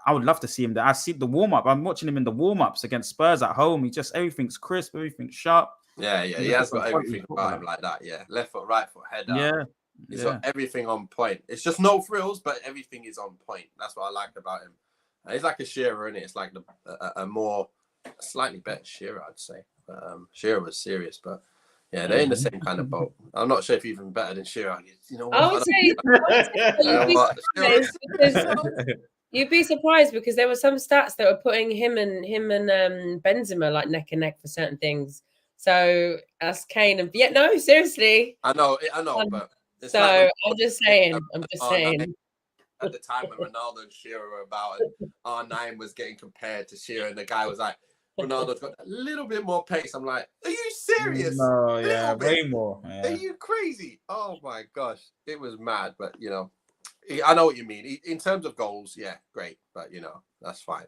I would love to see him there. I see the warm up. I'm watching him in the warm ups against Spurs at home. Everything's crisp, everything's sharp. Yeah. He has got everything about him like that. Yeah, left foot, right foot, header. Yeah. He's got everything on point. It's just no frills, but everything is on point. That's what I like about him. He's like a Shearer, isn't it? It's like a more slightly better Shearer, I'd say. Shearer was serious, but yeah, they're in the same kind of boat. I'm not sure if even better than Shearer. I would say you'd be surprised because there were some stats that were putting him and Benzema like neck and neck for certain things. So that's Kane and no, seriously. I know, but so I'm just saying. At the time when Ronaldo and Shearer were about, and R9 was getting compared to Shearer, and the guy was like, Ronaldo's got a little bit more pace. I'm like, are you serious? No, yeah, way more. Yeah. Are you crazy? Oh my gosh, it was mad. But I know what you mean. In terms of goals, yeah, great. But that's fine.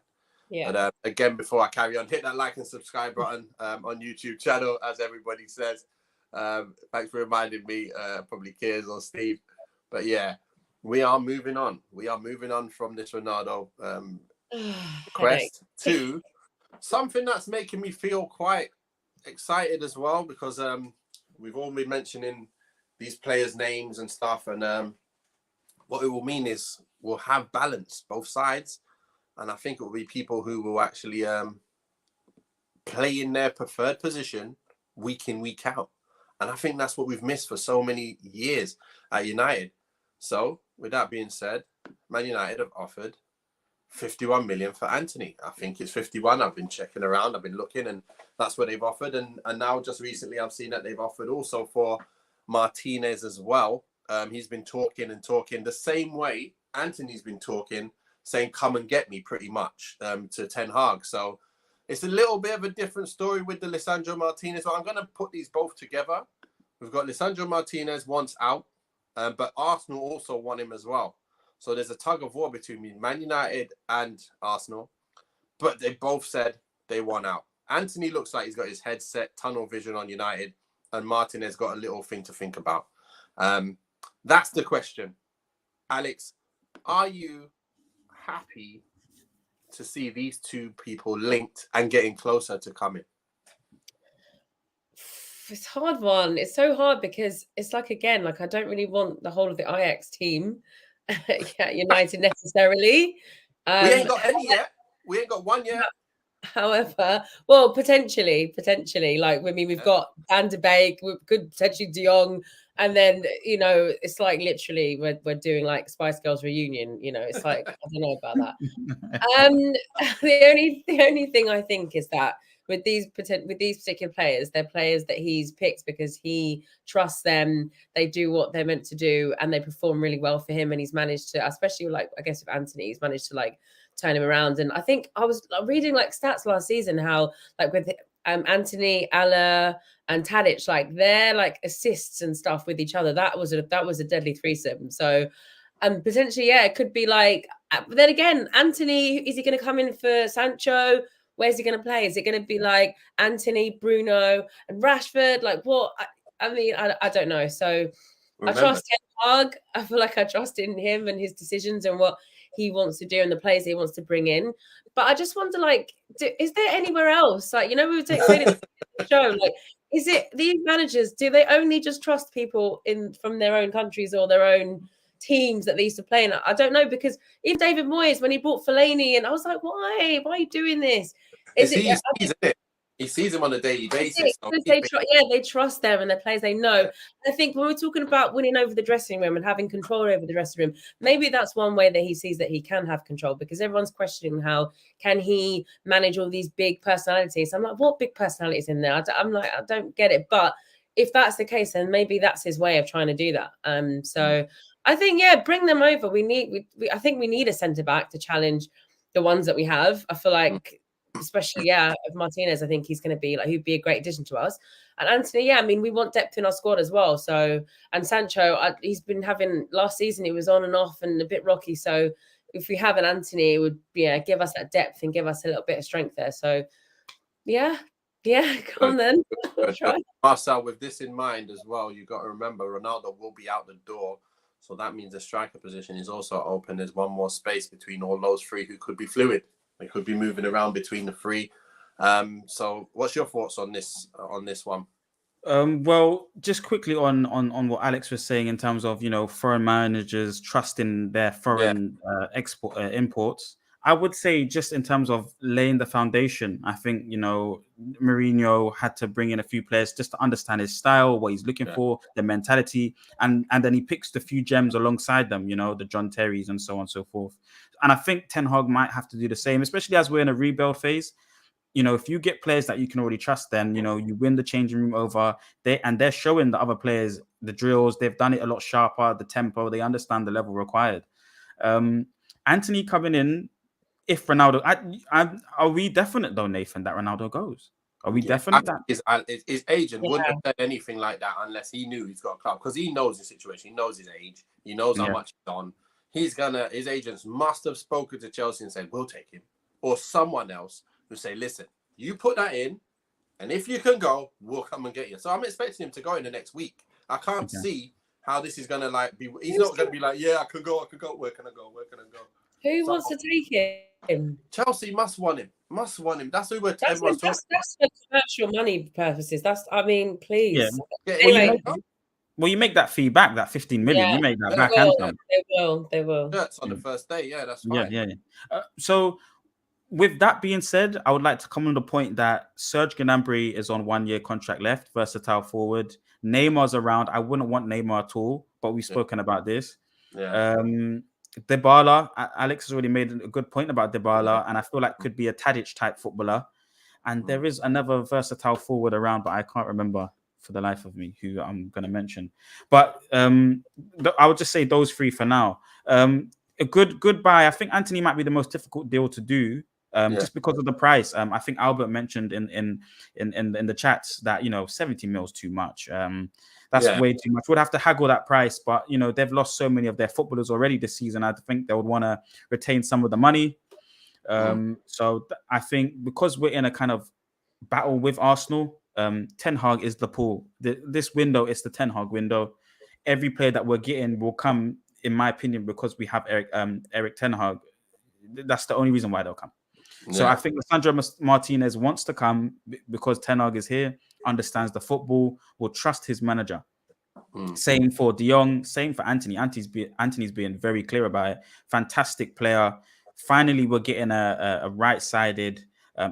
Yeah. But again, before I carry on, hit that like and subscribe button on YouTube channel, as everybody says. Thanks for reminding me, probably Kears or Steve. But yeah, we are moving on. We are moving on from this Ronaldo quest to something that's making me feel quite excited as well, because we've all been mentioning these players' names and stuff, and what it will mean is we'll have balance both sides, and I think it will be people who will actually play in their preferred position week in, week out, and I think that's what we've missed for so many years at United. So with that being said, Man United have offered 51 million for Antony. I think it's 51. I've been checking around, I've been looking, and that's what they've offered. And now just recently I've seen that they've offered also for Martinez as well. He's been talking the same way Antony's been talking, saying come and get me pretty much to Ten Hag. So it's a little bit of a different story with the Lisandro Martinez. So I'm going to put these both together. We've got Lisandro Martinez wants out, but Arsenal also want him as well. So there's a tug of war between Man United and Arsenal, but they both said they want out. Antony looks like he's got his head set, tunnel vision on United, and Martinez got a little thing to think about. That's the question. Alex, are you happy to see these two people linked and getting closer to coming? It's a hard one. It's so hard because it's like, again, like I don't really want the whole of the Ajax team at United necessarily. We ain't got any yet. We ain't got one yet. However, well, potentially, like we've got Van de Beek, we could potentially De Jong, and then it's like literally we're doing like Spice Girls reunion. It's like I don't know about that. The only thing I think is that with these particular players, they're players that he's picked because he trusts them. They do what they're meant to do, and they perform really well for him. And he's managed to, especially like I guess with Antony, he's managed to like turn him around. And I think I was reading like stats last season how like with Antony, Alla, and Tadic, like their like assists and stuff with each other, that was a deadly threesome. So potentially, yeah, it could be like. But then again, Antony, is he going to come in for Sancho? Where's he going to play? Is it going to be like Antony, Bruno, and Rashford? Like what? I mean, I don't know. So I trust Ten Hag. I feel like I trust in him and his decisions and what he wants to do and the players he wants to bring in. But I just wonder, like, is there anywhere else? Like, we were saying in the show, like, is it these managers? Do they only just trust people from their own countries or their own teams that they used to play in. I don't know, because even David Moyes, when he brought Fellaini, and I was like, why are you doing this? He sees him on a daily basis. So they trust them and their players. They know. Yeah. I think when we're talking about winning over the dressing room and having control over the dressing room, maybe that's one way that he sees that he can have control, because everyone's questioning how can he manage all these big personalities. I'm like, what big personalities in there? I'm like, I don't get it. But if that's the case, then maybe that's his way of trying to do that. So I think, bring them over. I think we need a centre back to challenge the ones that we have. I feel like, especially of Martinez, I think he's going to be like, he'd be a great addition to us. And Antony, I mean, we want depth in our squad as well. So, and Sancho, he's been having, last season he was on and off and a bit rocky. So if we have an Antony, it would give us that depth and give us a little bit of strength there. So come on then. Marcel, with this in mind as well, you got to remember Ronaldo will be out the door. So that means the striker position is also open. There's one more space between all those three who could be fluid. They could be moving around between the three. So what's your thoughts on this one? Well, just quickly on what Alex was saying in terms of, foreign managers trusting their foreign imports. I would say, just in terms of laying the foundation, I think, Mourinho had to bring in a few players just to understand his style, what he's looking for, the mentality, and then he picks the few gems alongside them, the John Terrys and so on and so forth. And I think Ten Hag might have to do the same, especially as we're in a rebuild phase. If you get players that you can already trust, then, you win the changing room over. They're showing the other players the drills. They've done it a lot sharper, the tempo. They understand the level required. Antony coming in, if Ronaldo, are we definite though, Nathan, that Ronaldo goes? Are we definite that his agent wouldn't have said anything like that unless he knew he's got a club, because he knows the situation, he knows his age, he knows how much he's on. His agents must have spoken to Chelsea and said, we'll take him, or someone else who say, listen, you put that in, and if you can go, we'll come and get you. So I'm expecting him to go in the next week. I can't see how this is gonna be. He's not gonna be like, I could go. Where can I go? Who wants to take him? Chelsea must want him. That's who we're. That's for commercial money purposes. Please. Yeah. Anyway. Well, you make that fee back, that 15 million. You make that back. They will. That's on the first day. Yeah, that's fine. Yeah. So, with that being said, I would like to come on the point that Serge Gnabry is on 1 year contract left, versatile forward. Neymar's around. I wouldn't want Neymar at all, but we've spoken about this. Yeah. Dybala, Alex has already made a good point about Dybala, and I feel like could be a Tadic type footballer. And there is another versatile forward around, but I can't remember for the life of me who I'm going to mention. But I would just say those three for now. A good buy. I think Antony might be the most difficult deal to do. Just because of the price. I think Albert mentioned in the chats that 70 mil is too much. That's way too much. Would have to haggle that price, but they've lost so many of their footballers already this season. I think they would want to retain some of the money. So I think because we're in a kind of battle with Arsenal, Ten Hag is the pool. This window is the Ten Hag window. Every player that we're getting will come, in my opinion, because we have Erik Ten Hag. That's the only reason why they'll come. So I think Sandro Martinez wants to come because Ten Hag is here, understands the football, will trust his manager. Same for De Jong, same for Antony. Antony's being very clear about it. Fantastic player. Finally, we're getting a right-sided,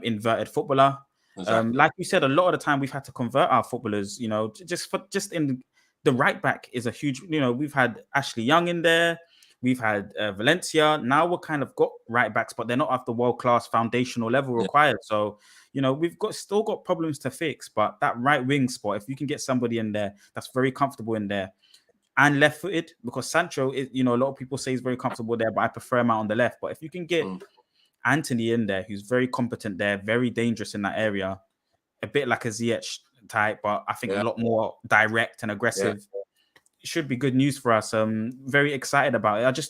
inverted footballer. Exactly. Like you said, a lot of the time we've had to convert our footballers. Just in the right back is a huge. We've had Ashley Young in there. We've had Valencia. Now we're kind of got right backs, but they're not at the world-class foundational level required. So, we've still got problems to fix. But that right wing spot, if you can get somebody in there that's very comfortable in there and left-footed, because Sancho is, a lot of people say he's very comfortable there, but I prefer him out on the left. But if you can get Antony in there, who's very competent there, very dangerous in that area, a bit like a Ziyech type, but I think a lot more direct and aggressive. It should be good news for us. Very excited about it.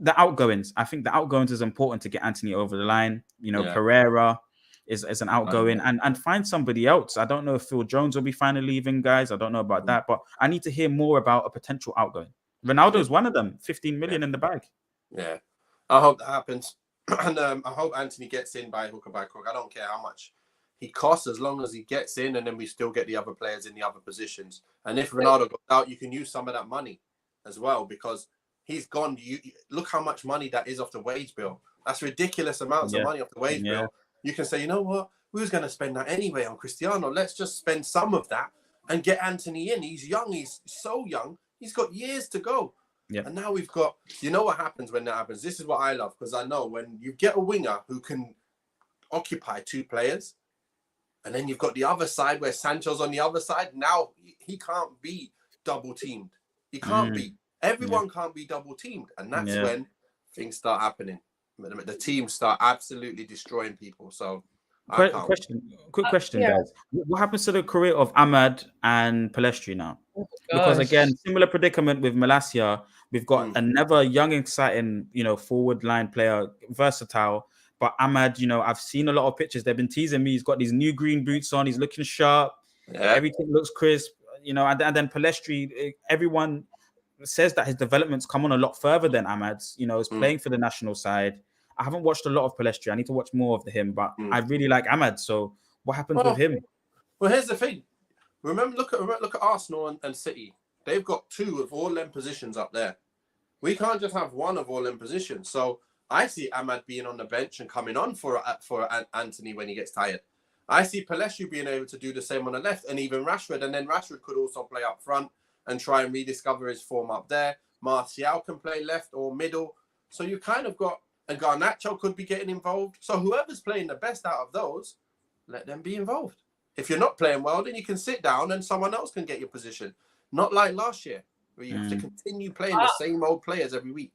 The outgoings. I think the outgoings is important to get Antony over the line. Pereira is an outgoing and find somebody else. I don't know if Phil Jones will be finally leaving, guys. I don't know about that, but I need to hear more about a potential outgoing. Ronaldo's one of them. 15 million in the bag. Yeah, I hope that happens, and I hope Antony gets in by hook or by crook. I don't care how much he costs, as long as he gets in, and then we still get the other players in the other positions. And if Ronaldo goes out, you can use some of that money as well, because he's gone. You look how much money that is off the wage bill. That's ridiculous amounts of money off the wage bill. You can say, you know what? We was going to spend that anyway on Cristiano. Let's just spend some of that and get Antony in. He's young. He's so young. He's got years to go. Yeah. And now we've got, you know what happens when that happens? This is what I love, because I know when you get a winger who can occupy 2 players, and then you've got the other side where Sancho's on the other side. Now he can't be double teamed. He can't be. Everyone can't be double teamed. And that's when things start happening. The teams start absolutely destroying people. So, quick question, guys. What happens to the career of Ahmad and Pellistri now? Because again, similar predicament with Malacia. We've got another young, exciting, forward line player, versatile. But Ahmad, I've seen a lot of pictures. They've been teasing me. He's got these new green boots on. He's looking sharp. Yeah. Everything looks crisp. And then Pellistri, everyone says that his development's come on a lot further than Ahmad's. Is playing for the national side. I haven't watched a lot of Pellistri. I need to watch more of him, but I really like Ahmad. So what happens with him? Well, here's the thing. Remember, look at Arsenal and City. They've got 2 of all them positions up there. We can't just have 1 of all them positions. So I see Ahmad being on the bench and coming on for Antony when he gets tired. I see Pellistri being able to do the same on the left, and even Rashford. And then Rashford could also play up front and try and rediscover his form up there. Martial can play left or middle. So you kind of got, and Garnacho could be getting involved. So whoever's playing the best out of those, let them be involved. If you're not playing well, then you can sit down and someone else can get your position. Not like last year, where you have to continue playing the same old players every week.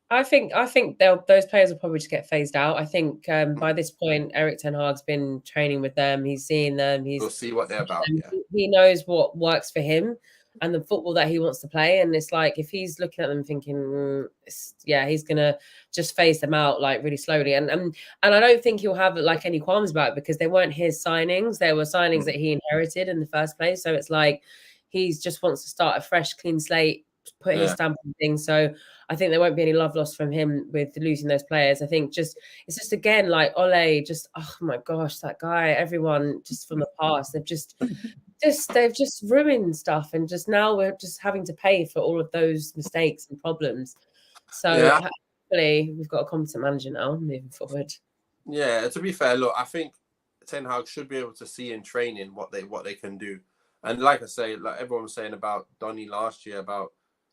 I think those players will probably just get phased out. I think by this point, Erik ten Hag's been training with them. He's seeing them. We'll see what they're about. He knows what works for him and the football that he wants to play. And it's like, if he's looking at them thinking, he's gonna just phase them out like really slowly. And I don't think he'll have like any qualms about it, because they weren't his signings. They were signings that he inherited in the first place. So it's like he just wants to start a fresh, clean slate, put his stamp on things. So I think there won't be any love lost from him with losing those players. I think it's just again like Ole, just oh my gosh, that guy, everyone just from the past, they've just ruined stuff, and just now we're just having to pay for all of those mistakes and problems. So hopefully we've got a competent manager now moving forward. Yeah, to be fair, look, I think Ten Hag should be able to see in training what they can do. And like I say, like everyone was saying about Donny last year, about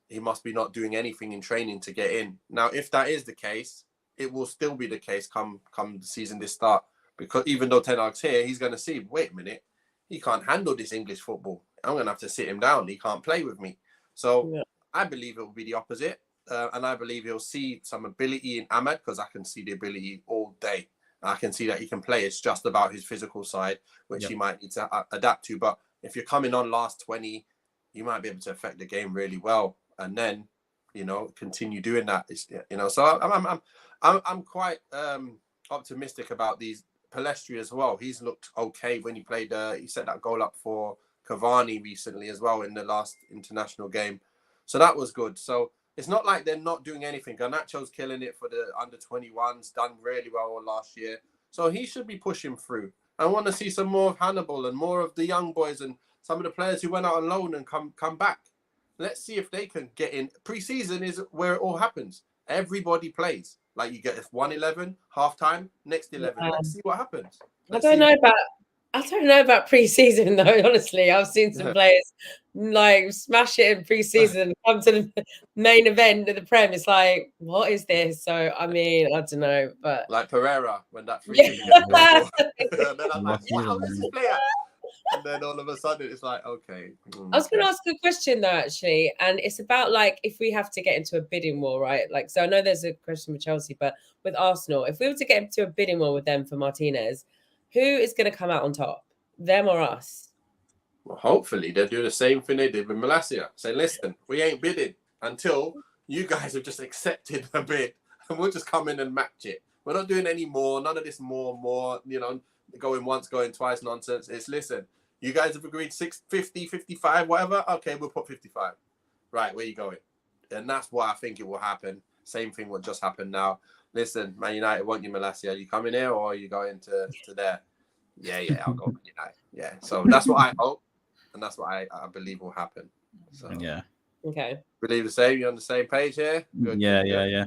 he must be not doing anything in training to get in. Now, if that is the case, it will still be the case come the season this start. Because even though Ten Hag's here, he's going to see, wait a minute, he can't handle this English football. I'm going to have to sit him down. He can't play with me. So I believe it will be the opposite. And I believe he'll see some ability in Ahmad, because I can see the ability all day. I can see that he can play. It's just about his physical side, which he might need to adapt to. But if you're coming on last 20, you might be able to affect the game really well. And then, continue doing that. So I'm quite optimistic about these. Pellistri as well. He's looked okay when he played. He set that goal up for Cavani recently as well in the last international game. So that was good. So it's not like they're not doing anything. Garnacho's killing it for the under-21s, done really well last year. So he should be pushing through. I want to see some more of Hannibal and more of the young boys and some of the players who went out on loan and come back. Let's see if they can get in. Pre-season is where it all happens. Everybody plays. Like you get 1-11, half-time, next 11. Yeah. Let's see what happens. I don't know about pre-season though, honestly. I've seen some players like smash it in pre-season and come to the main event of the Prem. It's like, what is this? So I mean, I don't know, but like Pereira when that free kick and then I'm like, wow, this is player. And then all of a sudden it's like, okay. I was going to ask a question though, actually, and it's about like if we have to get into a bidding war, right? Like, so I know there's a question with Chelsea, but with Arsenal, if we were to get into a bidding war with them for Martinez, who is going to come out on top, them or us? Well, hopefully they'll do the same thing they did with Malacia. Say, listen, we ain't bidding until you guys have just accepted the bid, and we'll just come in and match it. We're not doing any more. None of this more. Going once, going twice nonsense. It's listen, you guys have agreed 50, 55, whatever. Okay, we'll put 55. Right, where you going? And that's what I think it will happen. Same thing what just happened now. Listen, Man United want you, Malacia. Are you coming here or are you going to there? Yeah, I'll go Man United. Yeah, so that's what I hope, and that's what I believe will happen. So yeah. Okay. Believe the same. You're on the same page here. Good, Yeah.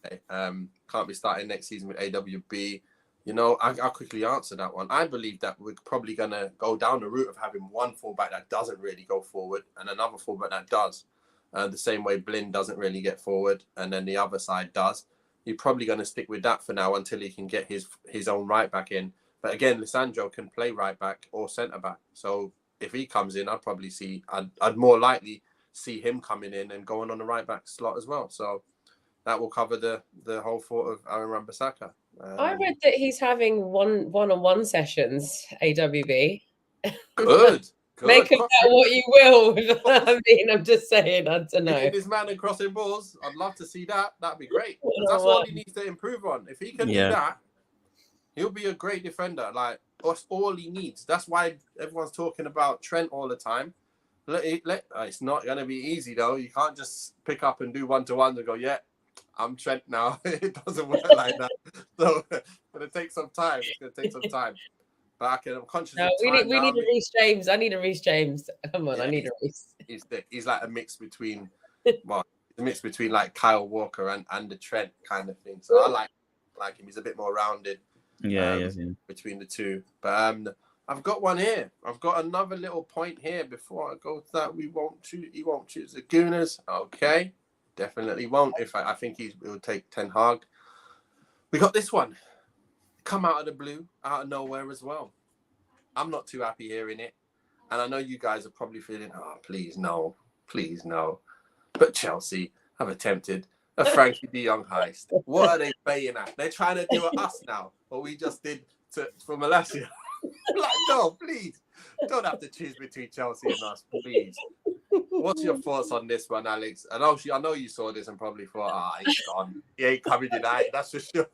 Okay. Can't be starting next season with AWB. You know, I'll quickly answer that one. I believe that we're probably gonna go down the route of having one fullback that doesn't really go forward and another fullback that does. The same way Blin doesn't really get forward, and then the other side does. You're probably going to stick with that for now until he can get his own right back in. But again, Lisandro can play right back or centre back. So if he comes in, I'd more likely see him coming in and going on the right back slot as well. So that will cover the whole thought of Aaron Wan-Bissaka. I read that he's having one-on-one sessions, AWB. Good. Make of that what you will. I mean, I'm just saying, I don't know. Hitting this man and crossing balls, I'd love to see that. That'd be great. That's all he needs to improve on. If he can do that, he'll be a great defender. Like, that's all he needs. That's why everyone's talking about Trent all the time. It's not going to be easy, though. You can't just pick up and do one-to-one and go, yeah, I'm Trent now. It doesn't work like that. So it's going to take some time. But I'm conscious of time. We need a Reece James. I need a Reece James. Come on, I need a Reece. He's like a mix between, like Kyle Walker and the Trent kind of thing. So I like him. He's a bit more rounded. Between the two. But I've got one here. I've got another little point here before I go to that. He won't choose the Gooners. Okay. Definitely won't. I think he will take Ten Hag. We got this one. Come out of the blue, out of nowhere as well. I'm not too happy hearing it. And I know you guys are probably feeling, oh, please no. But Chelsea have attempted a Frenkie de Jong heist. What are they paying at? They're trying to do it us now, what we just did for Malacia. Like, no, please. Don't have to choose between Chelsea and us, please. What's your thoughts on this one, Alex? And I know you saw this and probably thought, he's gone. He ain't coming tonight, that's for sure.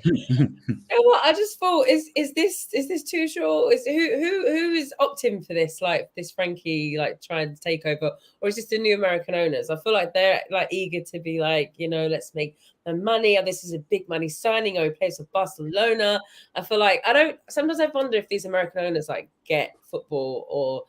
You know what? I just thought, is this too short? Who is opting for this? Like this Frenkie, like trying to take over, or is this the new American owners? I feel like they're like eager to be like, let's make the money. This is a big money signing. He plays for Barcelona. I feel like sometimes I wonder if these American owners like get football or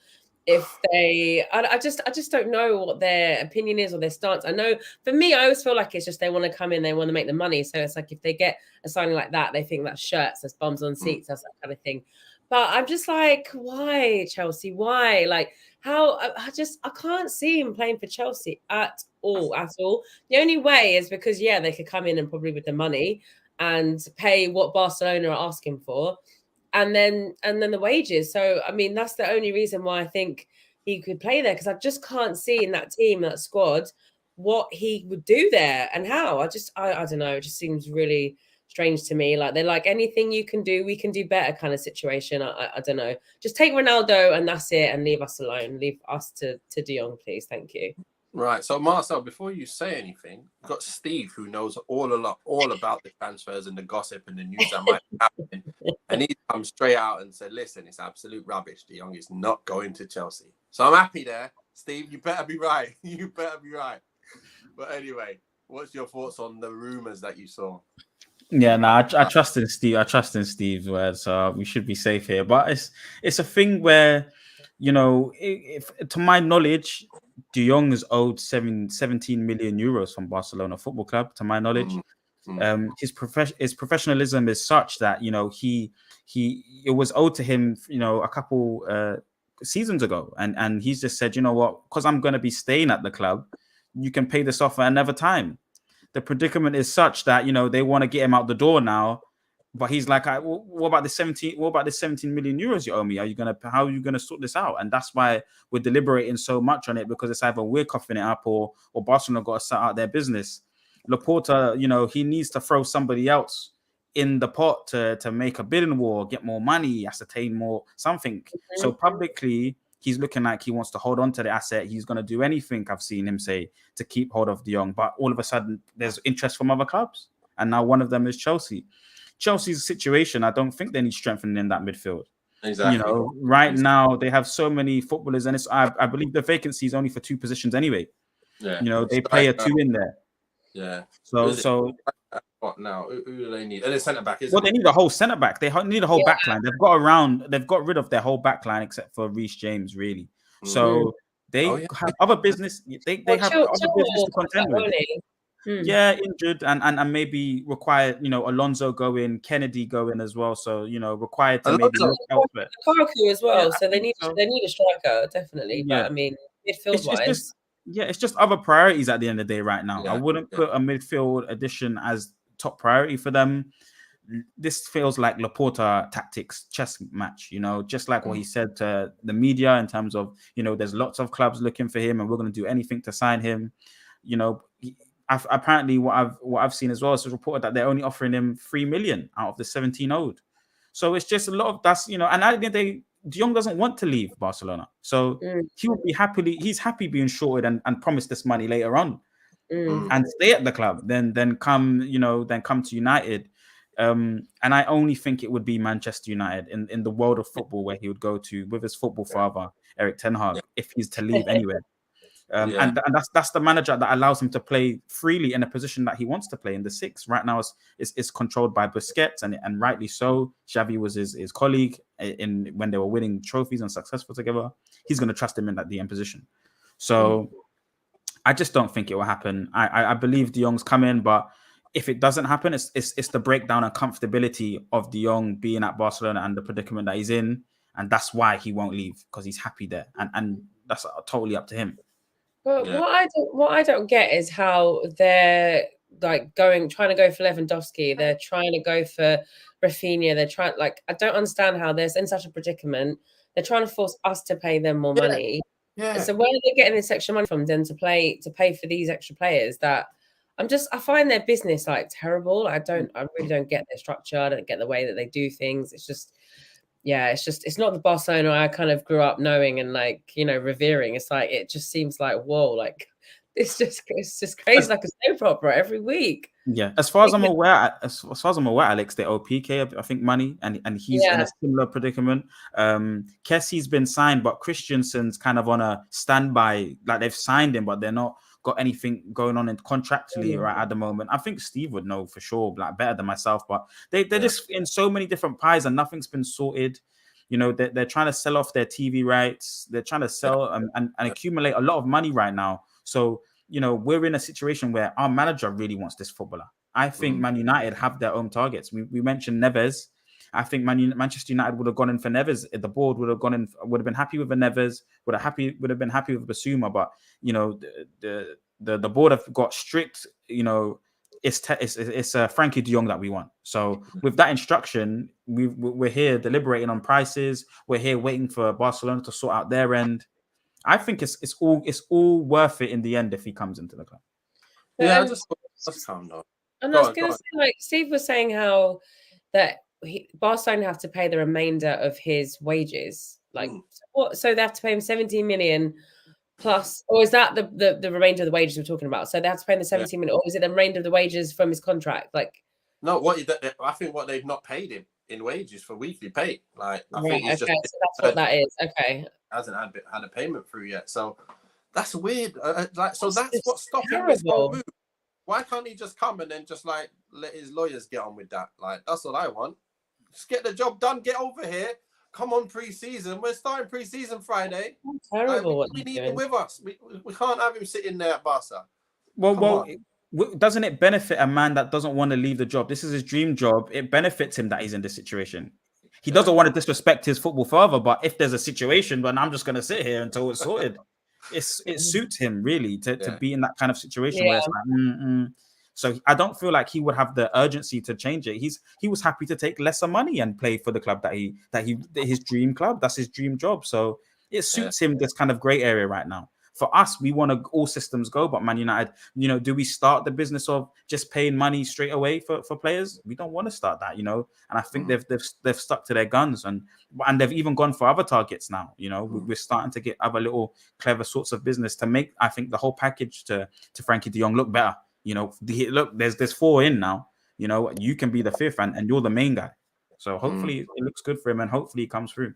if they, I just don't know what their opinion is or their stance. I know for me, I always feel like it's just they want to come in, they want to make the money. So it's like if they get a signing like that, they think that's shirts, that's bums on seats, that's that kind of thing. But I'm just like, why Chelsea? Why? Like how? I can't see him playing for Chelsea at all. The only way is because they could come in and probably with the money and pay what Barcelona are asking for. And then the wages. So, I mean, that's the only reason why I think he could play there, because I just can't see in that team, that squad, what he would do there and how. I don't know. It just seems really strange to me. Like they're like, anything you can do, we can do better kind of situation. I don't know. Just take Ronaldo and that's it, and leave us alone. Leave us to De Jong, please. Thank you. Right. So, Marcel, before you say anything, we've got Steve, who knows all about the transfers and the gossip and the news that might be happening. And he come straight out and said, listen, it's absolute rubbish. De Jong is not going to Chelsea. So I'm happy there. Steve, you better be right. But anyway, what's your thoughts on the rumours that you saw? Yeah, no, I trust in Steve. I trust in Steve's word, so we should be safe here. But it's a thing where, if to my knowledge, De Jong is owed 17 million euros from Barcelona Football Club, to my knowledge. His professionalism is such that it was owed to him a couple seasons ago, and he's just said, you know what, because I'm going to be staying at the club, you can pay this off at another time. The predicament is such that they want to get him out the door now, but he's like, what about the 17 million euros you owe me? How are you gonna sort this out? And that's why we're deliberating so much on it, because it's either we're coughing it up or Barcelona got to sort out their business. Laporta, he needs to throw somebody else in the pot to make a bidding war, get more money, ascertain more something. Mm-hmm. So publicly, he's looking like he wants to hold on to the asset. He's going to do anything, I've seen him say, to keep hold of De Jong. But all of a sudden, there's interest from other clubs. And now one of them is Chelsea. Chelsea's situation, I don't think they need strengthening in that midfield. Exactly. Right now, they have so many footballers. And I believe the vacancy is only for 2 positions anyway. Yeah. They play a 2 in there. Yeah. So what now? Who do they need? And a centre back, isn't Well, they need a whole centre back. They need a whole back line. They've got rid of their whole back line except for Reece James, really. So They have other business. They have other business to contend with. Yeah, injured and maybe required, Alonso go in, Kennedy go in as well. So, required to maybe look elsewhere. Lukaku as well. So they need a striker, definitely. But I mean, midfield wise. It's just other priorities at the end of the day right now. I wouldn't put a midfield addition as top priority for them. This feels like Laporta tactics chess match, just like what he said to the media in terms of, there's lots of clubs looking for him and we're going to do anything to sign him. Apparently what I've seen as well is reported that they're only offering him 3 million out of the 17 owed. So it's just a lot of that's, and at the end of the day, De Jong doesn't want to leave Barcelona. So he would be he's happy being shorted and promised this money later on and stay at the club, then come to United. And I only think it would be Manchester United in the world of football where he would go to with his football father, Erik ten Hag, if he's to leave anywhere. And that's the manager that allows him to play freely in a position that he wants to play in the six. Right now, it's controlled by Busquets, and rightly so. Xavi was his colleague when they were winning trophies and successful together. He's going to trust him in that DM position. So I just don't think it will happen. I believe De Jong's coming, but if it doesn't happen, it's the breakdown and comfortability of De Jong being at Barcelona and the predicament that he's in, and that's why he won't leave, because he's happy there, and that's totally up to him. But what I don't get is how they're like trying to go for Lewandowski. They're trying to go for Rafinha. They're trying, I don't understand how they're in such a predicament. They're trying to force us to pay them more money. Yeah. So where are they getting this extra money from then to pay for these extra players? That I find their business terrible. I really don't get their structure. I don't get the way that they do things. It's just. Yeah, it's not the Barcelona I kind of grew up knowing and revering. It's it just seems whoa, it's just crazy, like a soap opera every week. Yeah, as far as I'm aware, Alex, they owe PK, I think, money, and he's in a similar predicament. Kessie's been signed, but Christensen's kind of on a standby. They've signed him, but they're not got anything going on contractually right at the moment. I think Steve would know for sure, better than myself, but they're just in so many different pies and nothing's been sorted. They're trying to sell off their TV rights. They're trying to sell and accumulate a lot of money right now. So, we're in a situation where our manager really wants this footballer. I think Man United have their own targets. We mentioned Neves. I think Manchester United would have gone in for Neves. The board would have been happy with a Neves. Would have been happy with Basuma. But the board have got strict. It's Frenkie de Jong that we want. So with that instruction, we're here deliberating on prices. We're here waiting for Barcelona to sort out their end. I think it's all worth it in the end if he comes into the club. Yeah, just calm down. And I was going to say, Steve was saying how that Barcelona have to pay the remainder of his wages. So they have to pay him 17 million plus, or is that the remainder of the wages we're talking about? So they have to pay him the 17 million, or is it the remainder of the wages from his contract? No, I think what they've not paid him in wages for weekly pay. I think so that's what that is. Okay, hasn't had a payment through yet, so that's weird. So that's what's stopping this move. Why can't he just come and then just let his lawyers get on with that? That's what I want. Just get the job done. Get over here. Come on, pre-season. We're starting pre-season Friday. Terrible. We need him with us. We can't have him sitting there at Barca. Well, doesn't it benefit a man that doesn't want to leave the job? This is his dream job. It benefits him that he's in this situation. He doesn't want to disrespect his football father, but if there's a situation, then I'm just going to sit here until it's sorted. It suits him really to be in that kind of situation where it's So I don't feel like he would have the urgency to change it. He was happy to take lesser money and play for the club that his dream club. That's his dream job. So it suits him, this kind of gray area right now. For us, we want all systems go, but Man United, do we start the business of just paying money straight away for players? We don't want to start that, And I think they've stuck to their guns and they've even gone for other targets now. We're starting to get other little clever sorts of business to make, I think, the whole package to Frenkie de Jong look better. Look, there's 4 in now. You can be the 5th and you're the main guy. So hopefully it looks good for him and hopefully it comes through.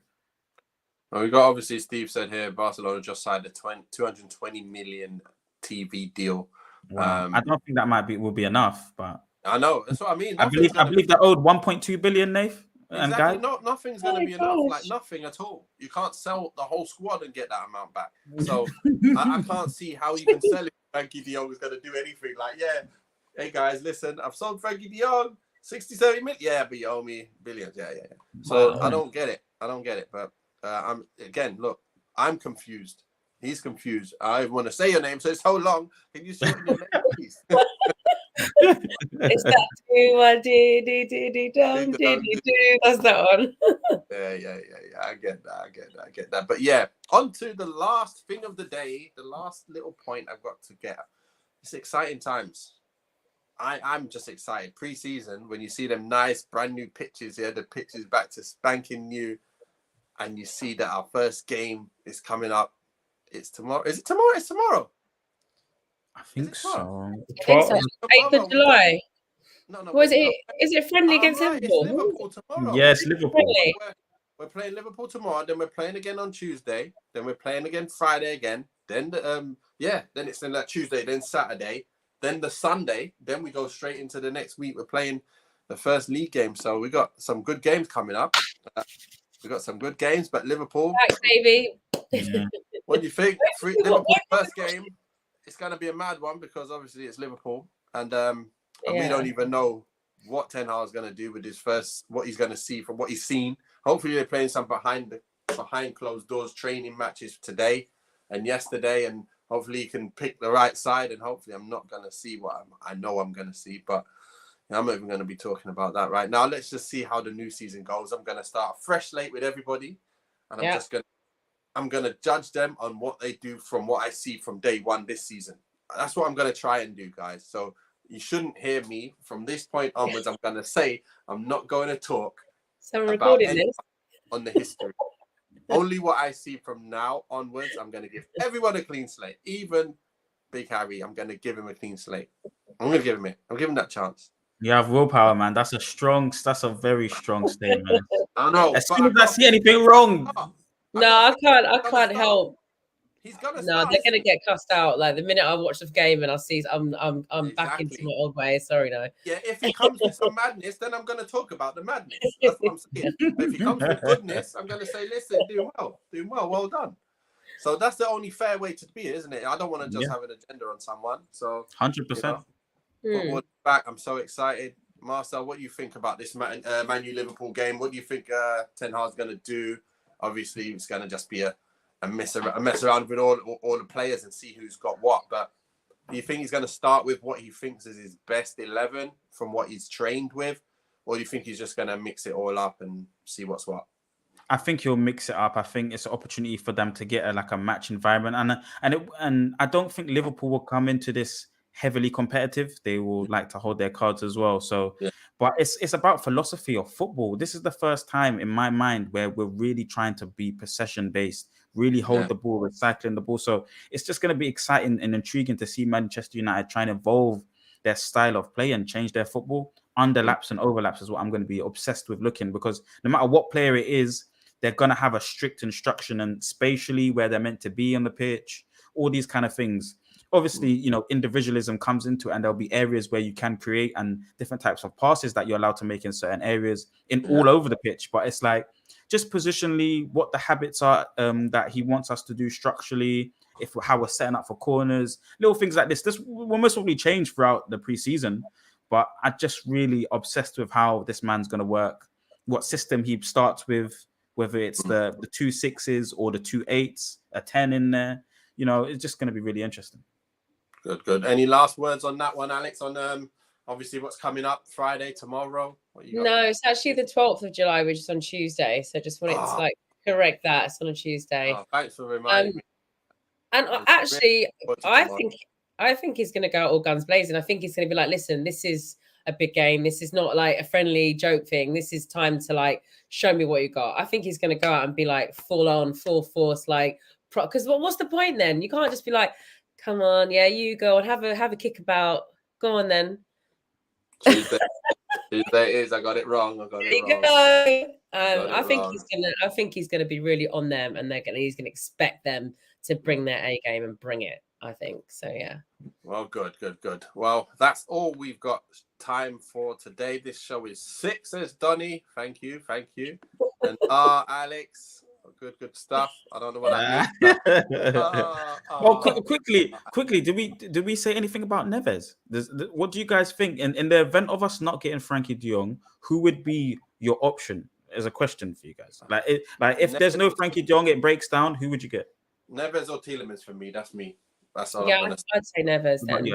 Well, we got, obviously, Steve said here, Barcelona just signed a 220 million TV deal. Wow. I don't think that will be enough, but I know, that's what I mean. I believe they owed 1.2 billion, Nath. Exactly. No, nothing's going to be enough. gosh. Like nothing at all. You can't sell the whole squad and get that amount back. So I can't see how even selling Frenkie de Jong is going to do anything. Like, yeah, hey guys, listen, I've sold Frenkie de Jong 60, 70 million. Yeah, but you owe me billions. Yeah. So I don't get it. But I'm confused. He's confused. I want to say your name, so it's so long. Can you shorten your name, please? It's that do. That's that one. Yeah. I get that. But yeah, on to the last thing of the day, the last little point I've got to get. It's exciting times. I'm just excited. Pre-season, when you see them nice brand new pitches here, the pitch is back to spanking new, and you see that our first game is coming up. It's tomorrow. Is it tomorrow? It's tomorrow. I think so. 8th of July. No. Was it? Is it friendly against Liverpool? Liverpool? It's Liverpool tomorrow. Yes, Liverpool. We're playing Liverpool tomorrow. Then we're playing again on Tuesday. Then we're playing again Friday again. Then then it's then that Tuesday. Then Saturday. Then the Sunday. Then we go straight into the next week. We're playing the first league game. So we got some good games coming up. But Liverpool. Thanks, baby. Yeah. What do you think? Liverpool first game. It's going to be a mad one because obviously it's Liverpool, and we don't even know what Ten Hag is going to do with his first. What he's going to see from what he's seen. Hopefully, they're playing some behind closed doors training matches today and yesterday, and hopefully he can pick the right side. And hopefully, I'm not going to see what I know I'm going to see, but I'm not even going to be talking about that right now. Let's just see how the new season goes. I'm going to start a fresh slate with everybody, and I'm going to judge them on what they do from what I see from day one this season. That's what I'm going to try and do, guys. So you shouldn't hear me from this point onwards. I'm going to say I'm not going to talk about on the history. Only what I see from now onwards. I'm going to give everyone a clean slate. Even Big Harry, I'm going to give him a clean slate. I'm going to give him it. I'm giving that chance. You have willpower, man. That's a very strong statement. I know. As soon as I see anything wrong. No, I can't help. He's gonna. No, they're gonna get cussed out. Like the minute I watch the game and I see, I'm back into my old way. Sorry, no. Yeah, if he comes with some madness, then I'm gonna talk about the madness. That's what I'm saying. But if he comes with goodness, I'm gonna say, listen, doing well done. So that's the only fair way to be, isn't it? I don't want to just have an agenda on someone. So 100%. Football back. I'm so excited. Marcel, what do you think about this Man U Liverpool game? What do you think Ten Hag's gonna do? Obviously, it's going to just be a mess around with all the players and see who's got what. But do you think he's going to start with what he thinks is his best 11 from what he's trained with? Or do you think he's just going to mix it all up and see what's what? I think he'll mix it up. I think it's an opportunity for them to get a match environment. And I don't think Liverpool will come into this heavily competitive. They will like to hold their cards as well. So, but it's about philosophy of football. This is the first time in my mind where we're really trying to be possession based, really hold the ball, recycling the ball. So it's just going to be exciting and intriguing to see Manchester United try and evolve their style of play and change their football. Underlaps and overlaps is what I'm going to be obsessed with looking, because no matter what player it is, they're going to have a strict instruction and spatially where they're meant to be on the pitch, all these kind of things. Obviously, individualism comes into it, and there'll be areas where you can create and different types of passes that you're allowed to make in certain areas all over the pitch. But it's like just positionally what the habits are that he wants us to do structurally, how we're setting up for corners, little things like this. This will most probably change throughout the preseason, but I'm just really obsessed with how this man's going to work, what system he starts with, whether it's the 2 6s or the 2 8s, a 10 in there. It's just going to be really interesting. Good. Any last words on that one, Alex? On obviously what's coming up Friday, tomorrow? What you got? No, it's actually the 12th of July, which is on Tuesday. So just wanted to correct that. It's on a Tuesday. Thanks for reminding me. And actually, I think he's going to go all guns blazing. I think he's going to be like, listen, this is a big game. This is not like a friendly joke thing. This is time to show me what you got. I think he's going to go out and be full on, full force, because what's the point then? You can't just be like, come on, yeah, you go and have a kick about. Go on then. Tuesday is. I got it wrong. I think he's gonna be really on them, and he's gonna expect them to bring their A game and bring it. I think so. Yeah. Well, good. Well, that's all we've got time for today. This show is 6, says Donny. Thank you. And Alex, good stuff. I don't know what that means. Well, quickly, did we say anything about Neves? What do you guys think? In the event of us not getting Frenkie de Jong, who would be your option? As a question for you guys. Like if there's no Frenkie de Jong, it breaks down. Who would you get? Neves or Tielemans for me. That's me. That's all Yeah, I'm gonna say. I'd say Neves then.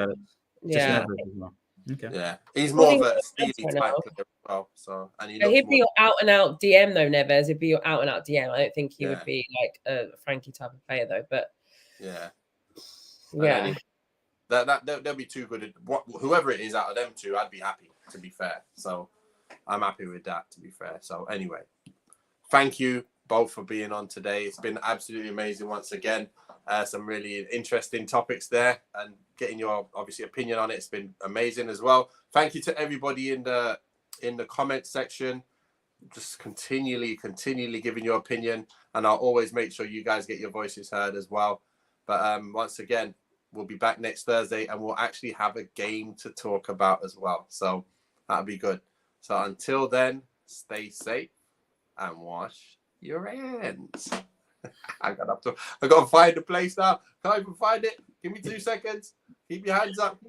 Yeah. Okay. Yeah, he's more of a steely type player as well. So, and he'd be your out and out DM though, Neves. He'd be your out and out DM. I don't think he would be like a Frankie type of player though. But yeah, they'll be too good. Whoever it is out of them two, I'd be happy. To be fair, so I'm happy with that. To be fair, so anyway, thank you both for being on today. It's been absolutely amazing once again. Some really interesting topics there, and getting your obviously opinion on it. It's been amazing as well. Thank you to everybody in the comment section. Just continually giving your opinion, and I'll always make sure you guys get your voices heard as well. But once again, we'll be back next Thursday, and we'll actually have a game to talk about as well. So that'll be good. So until then, stay safe and wash your hands. I gotta find the place now. Can't even find it. Give me 2 seconds. Keep your hands up.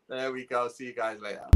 There we go. See you guys later.